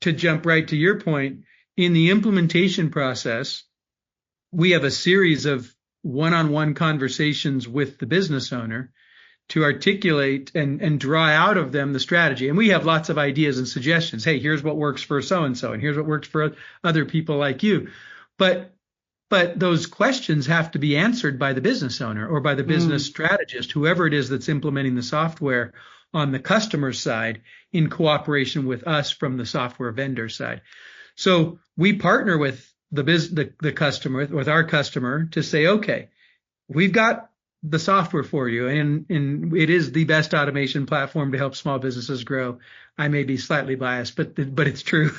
to jump right to your point, in the implementation process, we have a series of one-on-one conversations with the business owner to articulate and draw out of them the strategy. And we have lots of ideas and suggestions. Hey, here's what works for so-and-so, and here's what works for other people like you. But those questions have to be answered by the business owner or by the business strategist, whoever it is that's implementing the software on the customer side in cooperation with us from the software vendor side. So we partner with the customer, with our customer, to say, okay, we've got the software for you, and it is the best automation platform to help small businesses grow. I may be slightly biased, but it's true.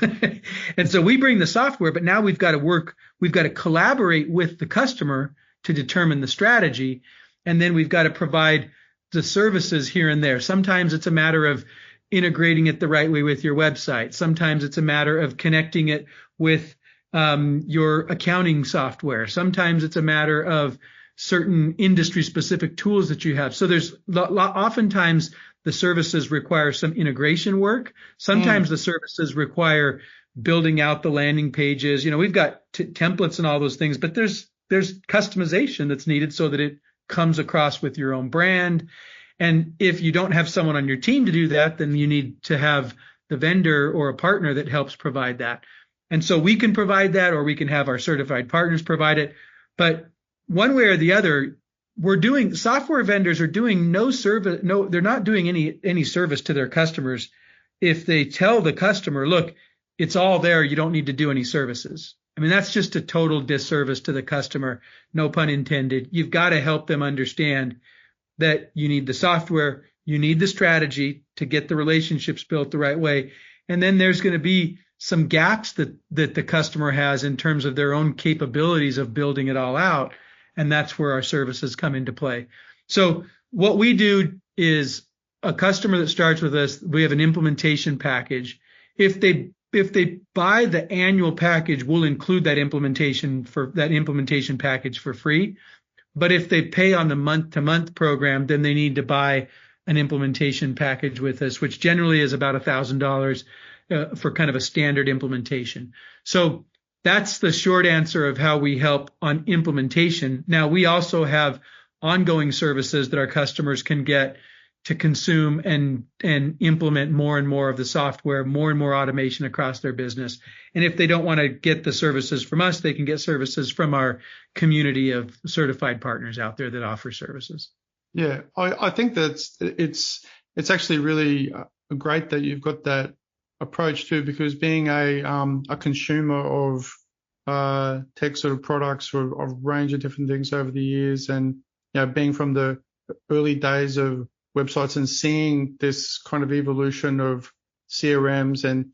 And so we bring the software, but now we've got to collaborate with the customer to determine the strategy, and then we've got to provide the services here and there. Sometimes it's a matter of integrating it the right way with your website. Sometimes it's a matter of connecting it with your accounting software. Sometimes it's a matter of certain industry specific tools that you have. So there's oftentimes the services require some integration work. Sometimes the services require building out the landing pages. We've got templates and all those things, but there's customization that's needed so that it comes across with your own brand. And if you don't have someone on your team to do that, then you need to have the vendor or a partner that helps provide that. And so we can provide that, or we can have our certified partners provide it. But one way or the other, software vendors are doing no service. No, they're not doing any service to their customers if they tell the customer, look, it's all there. You don't need to do any services. I mean, that's just a total disservice to the customer. No pun intended. You've got to help them understand that you need the software, you need the strategy to get the relationships built the right way. And then there's going to be some gaps that the customer has in terms of their own capabilities of building it all out. And that's where our services come into play. So what we do is, a customer that starts with us, we have an implementation package. If they buy the annual package, we'll include that implementation package for free. But if they pay on the month-to-month program, then they need to buy an implementation package with us, which generally is about $1,000 for kind of a standard implementation. So that's the short answer of how we help on implementation. Now, we also have ongoing services that our customers can get to consume and implement more and more of the software, more and more automation across their business. And if they don't want to get the services from us, they can get services from our community of certified partners out there that offer services. Yeah, I think it's actually really great that you've got that approach too, because being a consumer of tech sort of products for a range of different things over the years, and being from the early days of websites and seeing this kind of evolution of CRMs and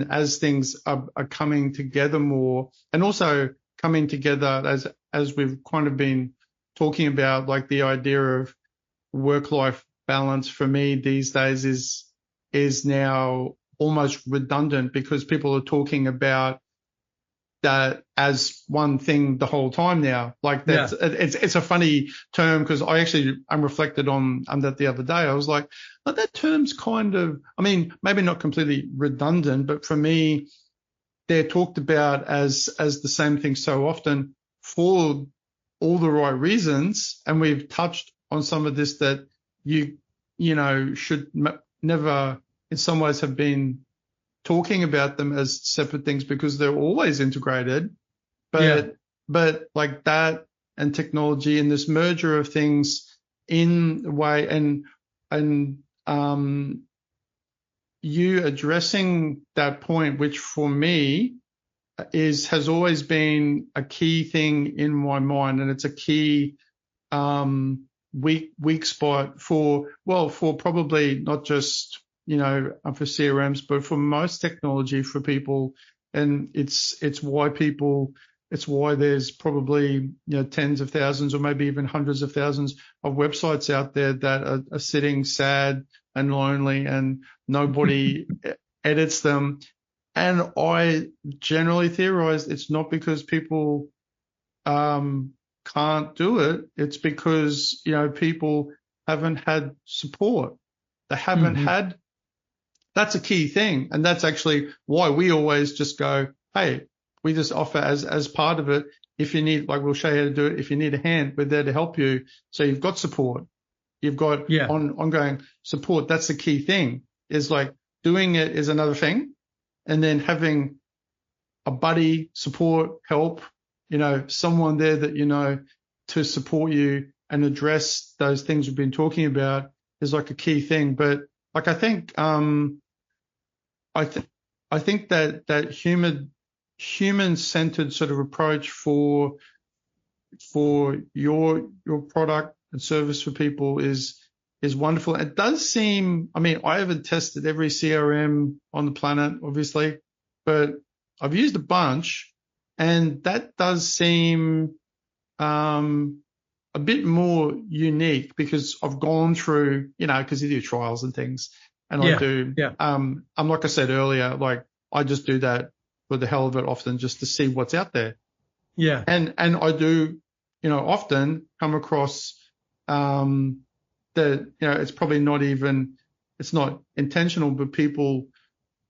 as things are coming together more, and also coming together as we've kind of been talking about, like the idea of work-life balance for me these days is now almost redundant, because people are talking about that as one thing the whole time now. Like that's it's a funny term, because I reflected on that the other day. I was like, oh, that term's kind of, I mean, maybe not completely redundant, but for me, they're talked about as the same thing so often for all the right reasons. And we've touched on some of this that you should never in some ways have been talking about them as separate things, because they're always integrated. But like that and technology and this merger of things in a way, and you addressing that point, which for me has always been a key thing in my mind, and it's a key weak spot for probably not just for CRMs, but for most technology for people. And it's why there's probably tens of thousands or maybe even hundreds of thousands of websites out there that are sitting sad and lonely, and nobody edits them. And I generally theorize it's not because people can't do it. It's because people haven't had support. They haven't had. That's a key thing, and that's actually why we always just go, hey, we just offer as part of it. If you need, like, we'll show you how to do it. If you need a hand, we're there to help you. So you've got support. You've got ongoing support. That's the key thing. Is like doing it is another thing, and then having a buddy, support, help, someone there that to support you and address those things we've been talking about is like a key thing. But like I think that human-centered sort of approach for your product and service for people is wonderful. It does seem, I mean, I haven't tested every CRM on the planet, obviously, but I've used a bunch, and that does seem a bit more unique, because I've gone through, because you do trials and things, and I do. I'm like I said earlier, like I just do that for the hell of it often, just to see what's out there. Yeah. And I do, often come across that, it's probably not even, it's not intentional, but people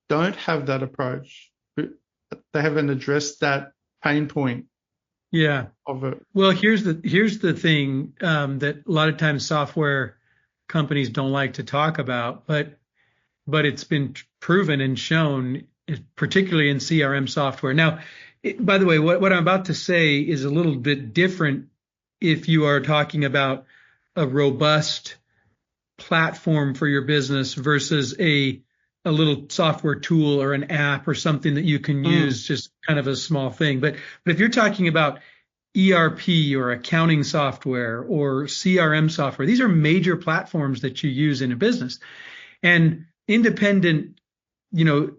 don't have that approach. They haven't addressed that pain point. Yeah. Of it. Well, here's the thing that a lot of times software companies don't like to talk about, but it's been proven and shown, particularly in CRM software. Now, by the way, what I'm about to say is a little bit different if you are talking about a robust platform for your business versus a little software tool or an app or something that you can use, just kind of a small thing. But if you're talking about ERP or accounting software or CRM software, these are major platforms that you use in a business. And independent,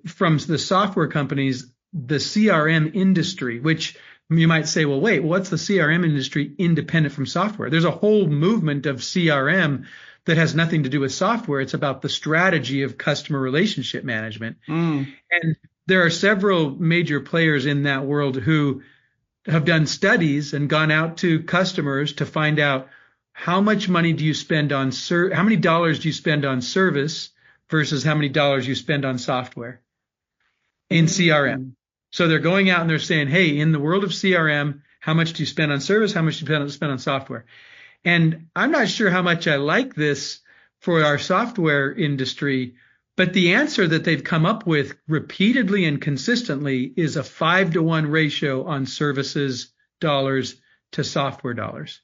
from the software companies, the CRM industry, which you might say, well, wait, what's the CRM industry independent from software? There's a whole movement of CRM that has nothing to do with software. It's about the strategy of customer relationship management. And there are several major players in that world who have done studies and gone out to customers to find out how much money do you spend on how many dollars do you spend on service versus how many dollars you spend on software in CRM. So they're going out and they're saying, hey, in the world of CRM, how much do you spend on service? How much do you spend on software? And I'm not sure how much I like this for our software industry, but the answer that they've come up with repeatedly and consistently is a 5-to-1 ratio on services dollars to software dollars.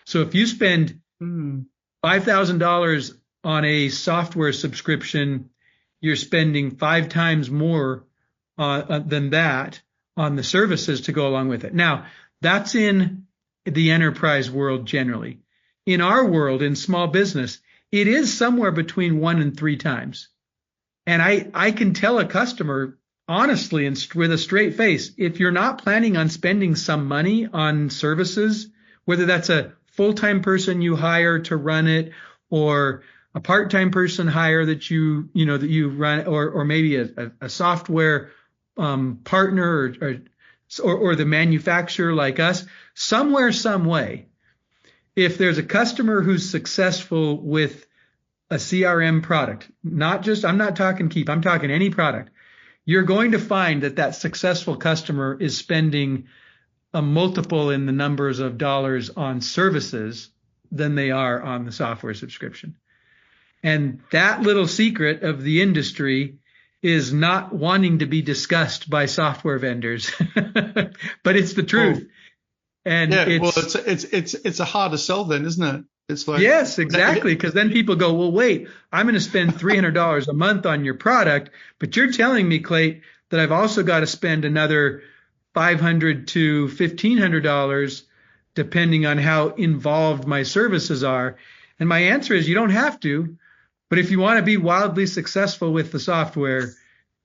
So if you spend $5,000 on a software subscription, you're spending 5 times more than that on the services to go along with it. Now, that's in the enterprise world generally. In our world, in small business, it is somewhere between 1 and 3 times. And I can tell a customer honestly and with a straight face, if you're not planning on spending some money on services, whether that's a full-time person you hire to run it or a part-time person hire that you run, or maybe a software partner or the manufacturer like us, somewhere, some way, if there's a customer who's successful with a CRM product, I'm not talking Keep, I'm talking any product, you're going to find that successful customer is spending a multiple in the numbers of dollars on services than they are on the software subscription. And that little secret of the industry is not wanting to be discussed by software vendors, but it's the truth. Well, and it's a harder sell then, isn't it? It's like, yes, exactly. Because then people go, well, wait, I'm going to spend $300 a month on your product, but you're telling me, Clate, that I've also got to spend another $500 to $1,500 depending on how involved my services are. And my answer is you don't have to, but if you want to be wildly successful with the software,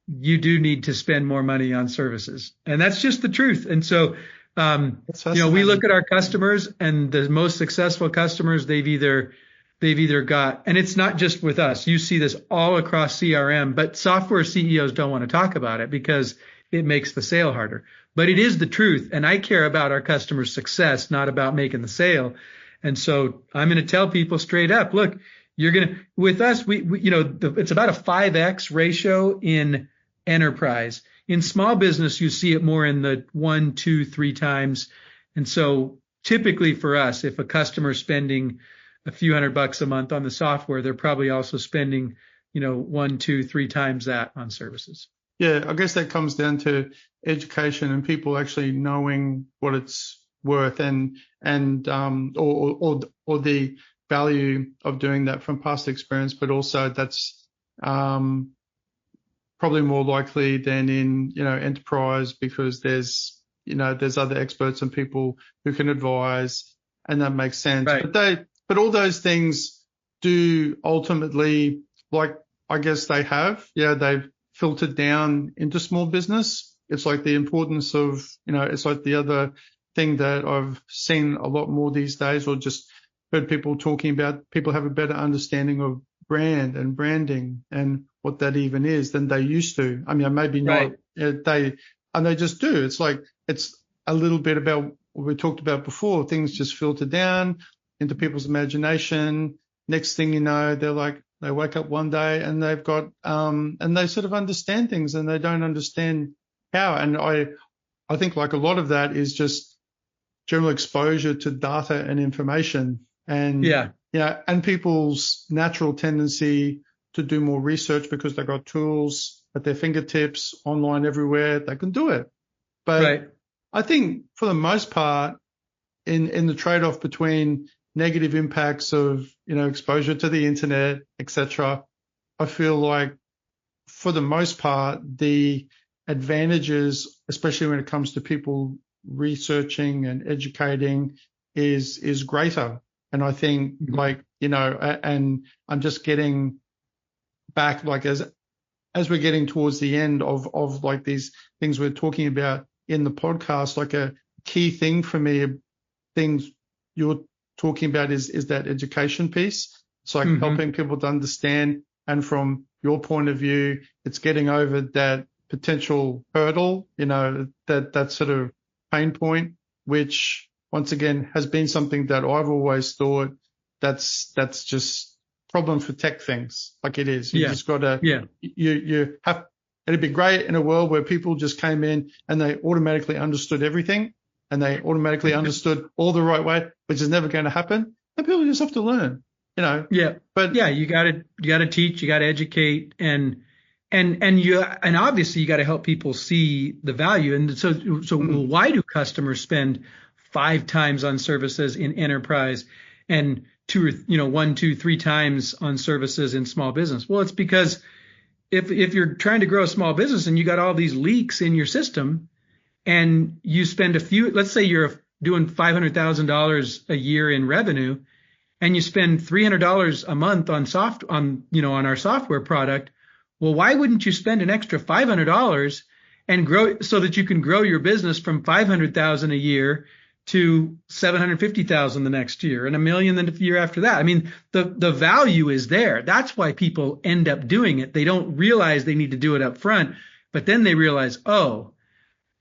you do need to spend more money on services. And that's just the truth. And so, we look at our customers, and the most successful customers, they've either got, and it's not just with us, you see this all across CRM, but software CEOs don't want to talk about it because it makes the sale harder. But it is the truth. And I care about our customers' success, not about making the sale. And so I'm going to tell people straight up, look, with us, it's about a 5x ratio in enterprise. In small business, you see it more in the 1, 2, 3 times. And so typically for us, if a customer's spending a few $100 a month on the software, they're probably also spending, 1, 2, 3 times that on services. Yeah, I guess that comes down to education and people actually knowing what it's worth or the value of doing that from past experience, but also that's probably more likely than in, enterprise, because there's other experts and people who can advise, and that makes sense. Right. But all those things do ultimately, like, I guess they've filtered down into small business. It's like the importance of, it's like the other thing that I've seen a lot more these days, or just heard people talking about, people have a better understanding of brand and branding and what that even is than they used to. I mean, maybe not. Right. They just do. It's like, it's a little bit about what we talked about before. Things just filter down into people's imagination. Next thing you know, they wake up one day and they've got, and they sort of understand things, and they don't understand how. And I think like a lot of that is just general exposure to data and information, and and people's natural tendency to do more research because they've got tools at their fingertips online everywhere. They can do it. But I think for the most part, in the trade-off between negative impacts of, exposure to the internet, etc., I feel like for the most part, the advantages, especially when it comes to people researching and educating, is greater. And I think and I'm just getting back, like as we're getting towards the end of like these things we're talking about in the podcast, like a key thing for me, things you're talking about is that education piece. It's like helping people to understand, and from your point of view, it's getting over that potential hurdle, that sort of pain point, which once again has been something that I've always thought that's just problem for tech things. Like it is. You Yeah. just got to, Yeah. you have, it'd be great in a world where people just came in and they automatically understood everything and they automatically understood all the right way, which is never going to happen. And people just have to learn, you know. Yeah. But yeah, you got to teach, you got to educate, and obviously you got to help people see the value. And so well, why do customers spend 5 times on services in enterprise and 1, 2, 3 times on services in small business? Well, it's because if you're trying to grow a small business and you got all these leaks in your system and you spend let's say you're doing $500,000 a year in revenue and you spend $300 a month on our software product. Well, why wouldn't you spend an extra $500 and grow so that you can grow your business from $500,000 a year to $750,000 the next year and $1 million the year after that? I mean, the value is there. That's why people end up doing it. They don't realize they need to do it up front, but then they realize, oh,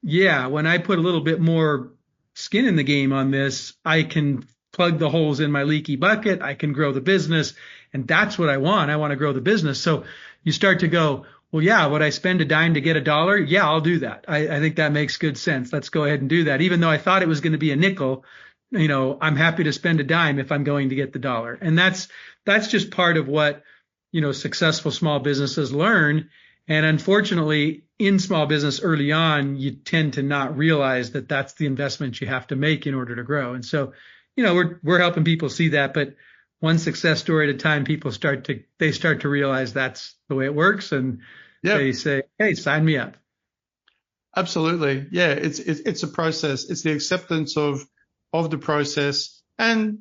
yeah, when I put a little bit more skin in the game on this, I can plug the holes in my leaky bucket. I can grow the business. And that's what I want. I want to grow the business. So you start to go, well, yeah, would I spend a dime to get a dollar? Yeah, I'll do that. I think that makes good sense. Let's go ahead and do that. Even though I thought it was going to be a nickel, I'm happy to spend a dime if I'm going to get the dollar. And that's just part of what, successful small businesses learn. And unfortunately, in small business early on, you tend to not realize that that's the investment you have to make in order to grow. And so, we're helping people see that, but one success story at a time, people start to realize that's the way it works, and they say, "Hey, sign me up." Absolutely, yeah. It's a process. It's the acceptance of the process, and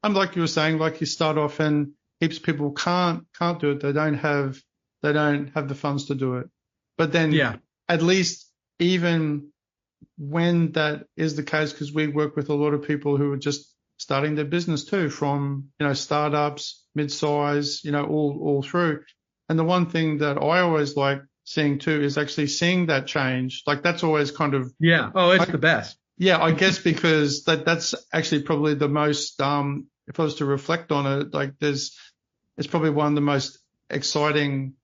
I'm like you were saying, like you start off and heaps of people can't do it. They don't have the funds to do it. But then, at least even when that is the case, because we work with a lot of people who are just starting their business too, from startups, mid-size, all through. And the one thing that I always like seeing too is actually seeing that change. Like that's always kind of it's the best. Yeah, I guess because that's actually probably the most. If I was to reflect on it, like it's probably one of the most exciting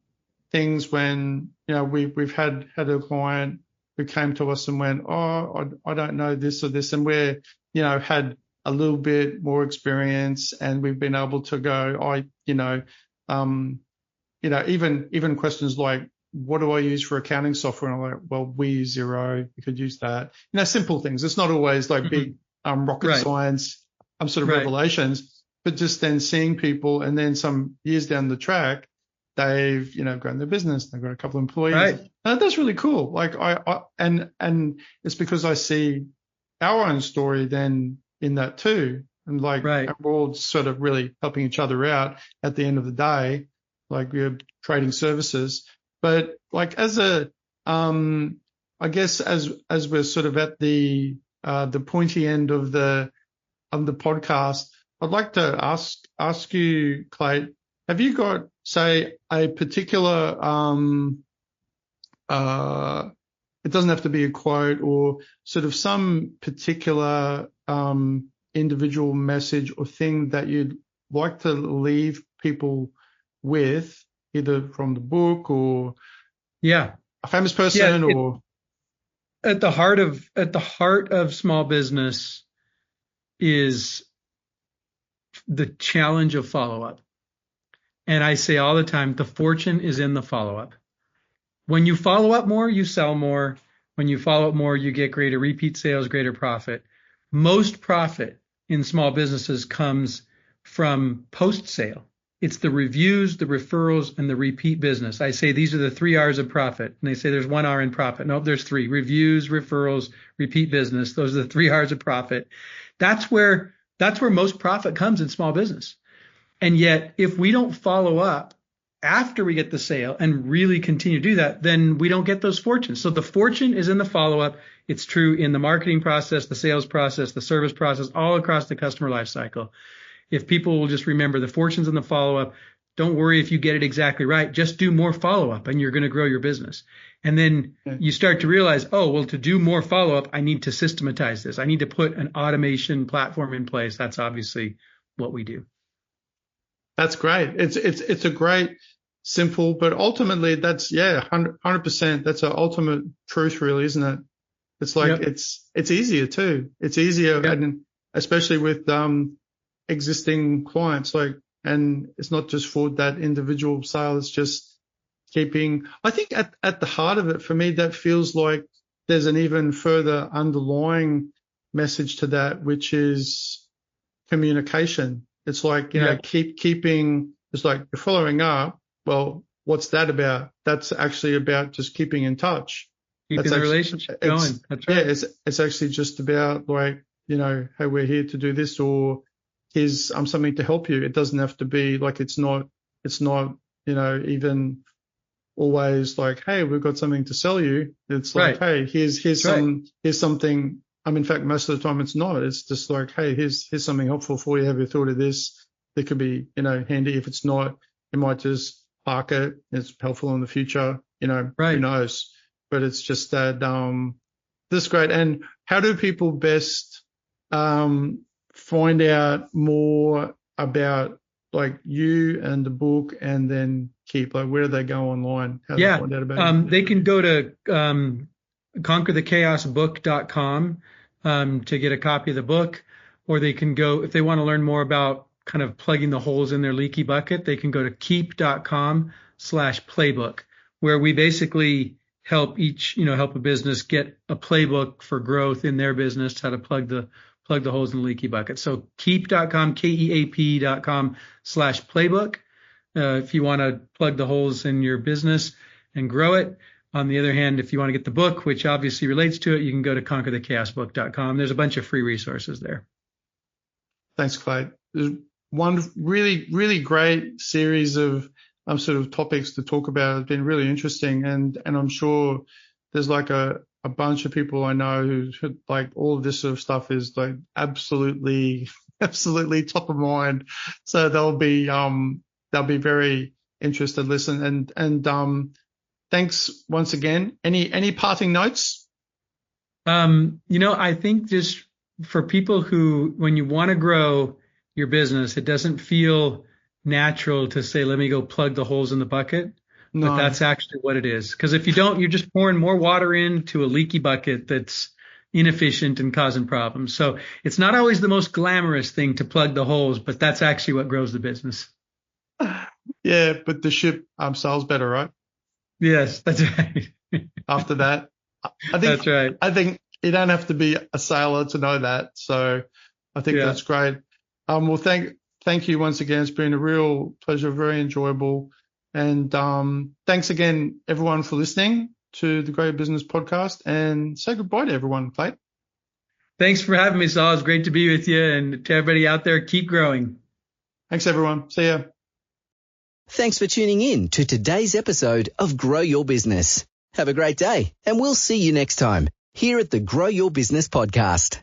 things when we've had a client who came to us and went, oh, I don't know this or this, and we're had a little bit more experience, and we've been able to go, even questions like, what do I use for accounting software? And I'm like, well, we use Xero. You could use that. Simple things. It's not always like big rocket science sort of revelations, but just then seeing people, and then some years down the track, they've grown their business. They've got a couple of employees. Right. That's really cool. Like and it's because I see our own story then in that too, and like we're all sort of really helping each other out at the end of the day. Like we're trading services, but like as a I guess as we're sort of at the pointy end of the podcast, I'd like to ask you, Clate, have you got, say, a particular it doesn't have to be a quote, or sort of some particular individual message or thing that you'd like to leave people with, either from the book or a famous person or at the heart of small business is the challenge of follow-up. And I say all the time, the fortune is in the follow-up. When you follow up more, you sell more. When you follow up more, you get greater repeat sales, greater profit. Most profit in small businesses comes from post-sale. It's the reviews, the referrals, and the repeat business. I say these are the 3 R's of profit. And they say there's 1 R in profit. No, there's 3. Reviews, referrals, repeat business. Those are the 3 R's of profit. That's where most profit comes in small business. And yet, if we don't follow up after we get the sale and really continue to do that, then we don't get those fortunes. So the fortune is in the follow-up. It's true in the marketing process, the sales process, the service process, all across the customer life cycle. If people will just remember the fortunes in the follow-up, don't worry if you get it exactly right. Just do more follow-up and you're going to grow your business. And then you start to realize, oh, well, to do more follow-up, I need to systematize this. I need to put an automation platform in place. That's obviously what we do. That's great. It's a great, simple, but ultimately that's 100%. That's an ultimate truth, really, isn't it? It's like it's easier too. It's easier, and especially with existing clients, and it's not just for that individual sale. It's just keeping. I think at the heart of it, for me, that feels like there's an even further underlying message to that, which is communication. It's like, keeping, it's like you're following up. Well, what's that about? That's actually about just keeping in touch. Keeping the relationship going. That's right. Yeah, it's actually just about like, hey, we're here to do this, or here's something to help you. It doesn't have to be like, it's not, even always like, hey, we've got something to sell you. It's like, hey, here's something. In fact, most of the time it's not. It's just like, hey, here's something helpful for you. Have you thought of this? That could be, handy. If it's not, you might just park it. It's helpful in the future. Who knows? But it's just that this is great. And how do people best find out more about like you and the book, and then Keep? Like, where do they go online? How do they find out about you? They can go to conquerthechaosbook.com to get a copy of the book, or they can go, if they want to learn more about kind of plugging the holes in their leaky bucket, they can go to keep.com/playbook, where we basically help a business get a playbook for growth in their business, how to plug the holes in the leaky bucket. So keep.com, KEAP.com/playbook. If you want to plug the holes in your business and grow it. On the other hand, if you want to get the book, which obviously relates to it, you can go to conquerthechaosbook.com. There's a bunch of free resources there. Thanks, Clate. There's one really, really great series of sort of topics to talk about. It's been really interesting, and I'm sure there's like a bunch of people I know who like all of this sort of stuff is like absolutely top of mind. So they'll be very interested to listen. And thanks once again. Any parting notes? I think just for people who, when you want to grow your business, it doesn't feel natural to say, let me go plug the holes in the bucket. No. But that's actually what it is. Because if you don't, you're just pouring more water into a leaky bucket that's inefficient and causing problems. So it's not always the most glamorous thing to plug the holes, but that's actually what grows the business. Yeah, but the ship sails better, right? Yes, that's right. After that, I think that's right. I think you don't have to be a sailor to know that. So I think that's great. Well, thank you once again. It's been a real pleasure, very enjoyable. And thanks again, everyone, for listening to the Grow Your Business podcast. And say goodbye to everyone, Clate. Thanks for having me, Saul. It's great to be with you. And to everybody out there, keep growing. Thanks, everyone. See ya. Thanks for tuning in to today's episode of Grow Your Business. Have a great day, and we'll see you next time here at the Grow Your Business podcast.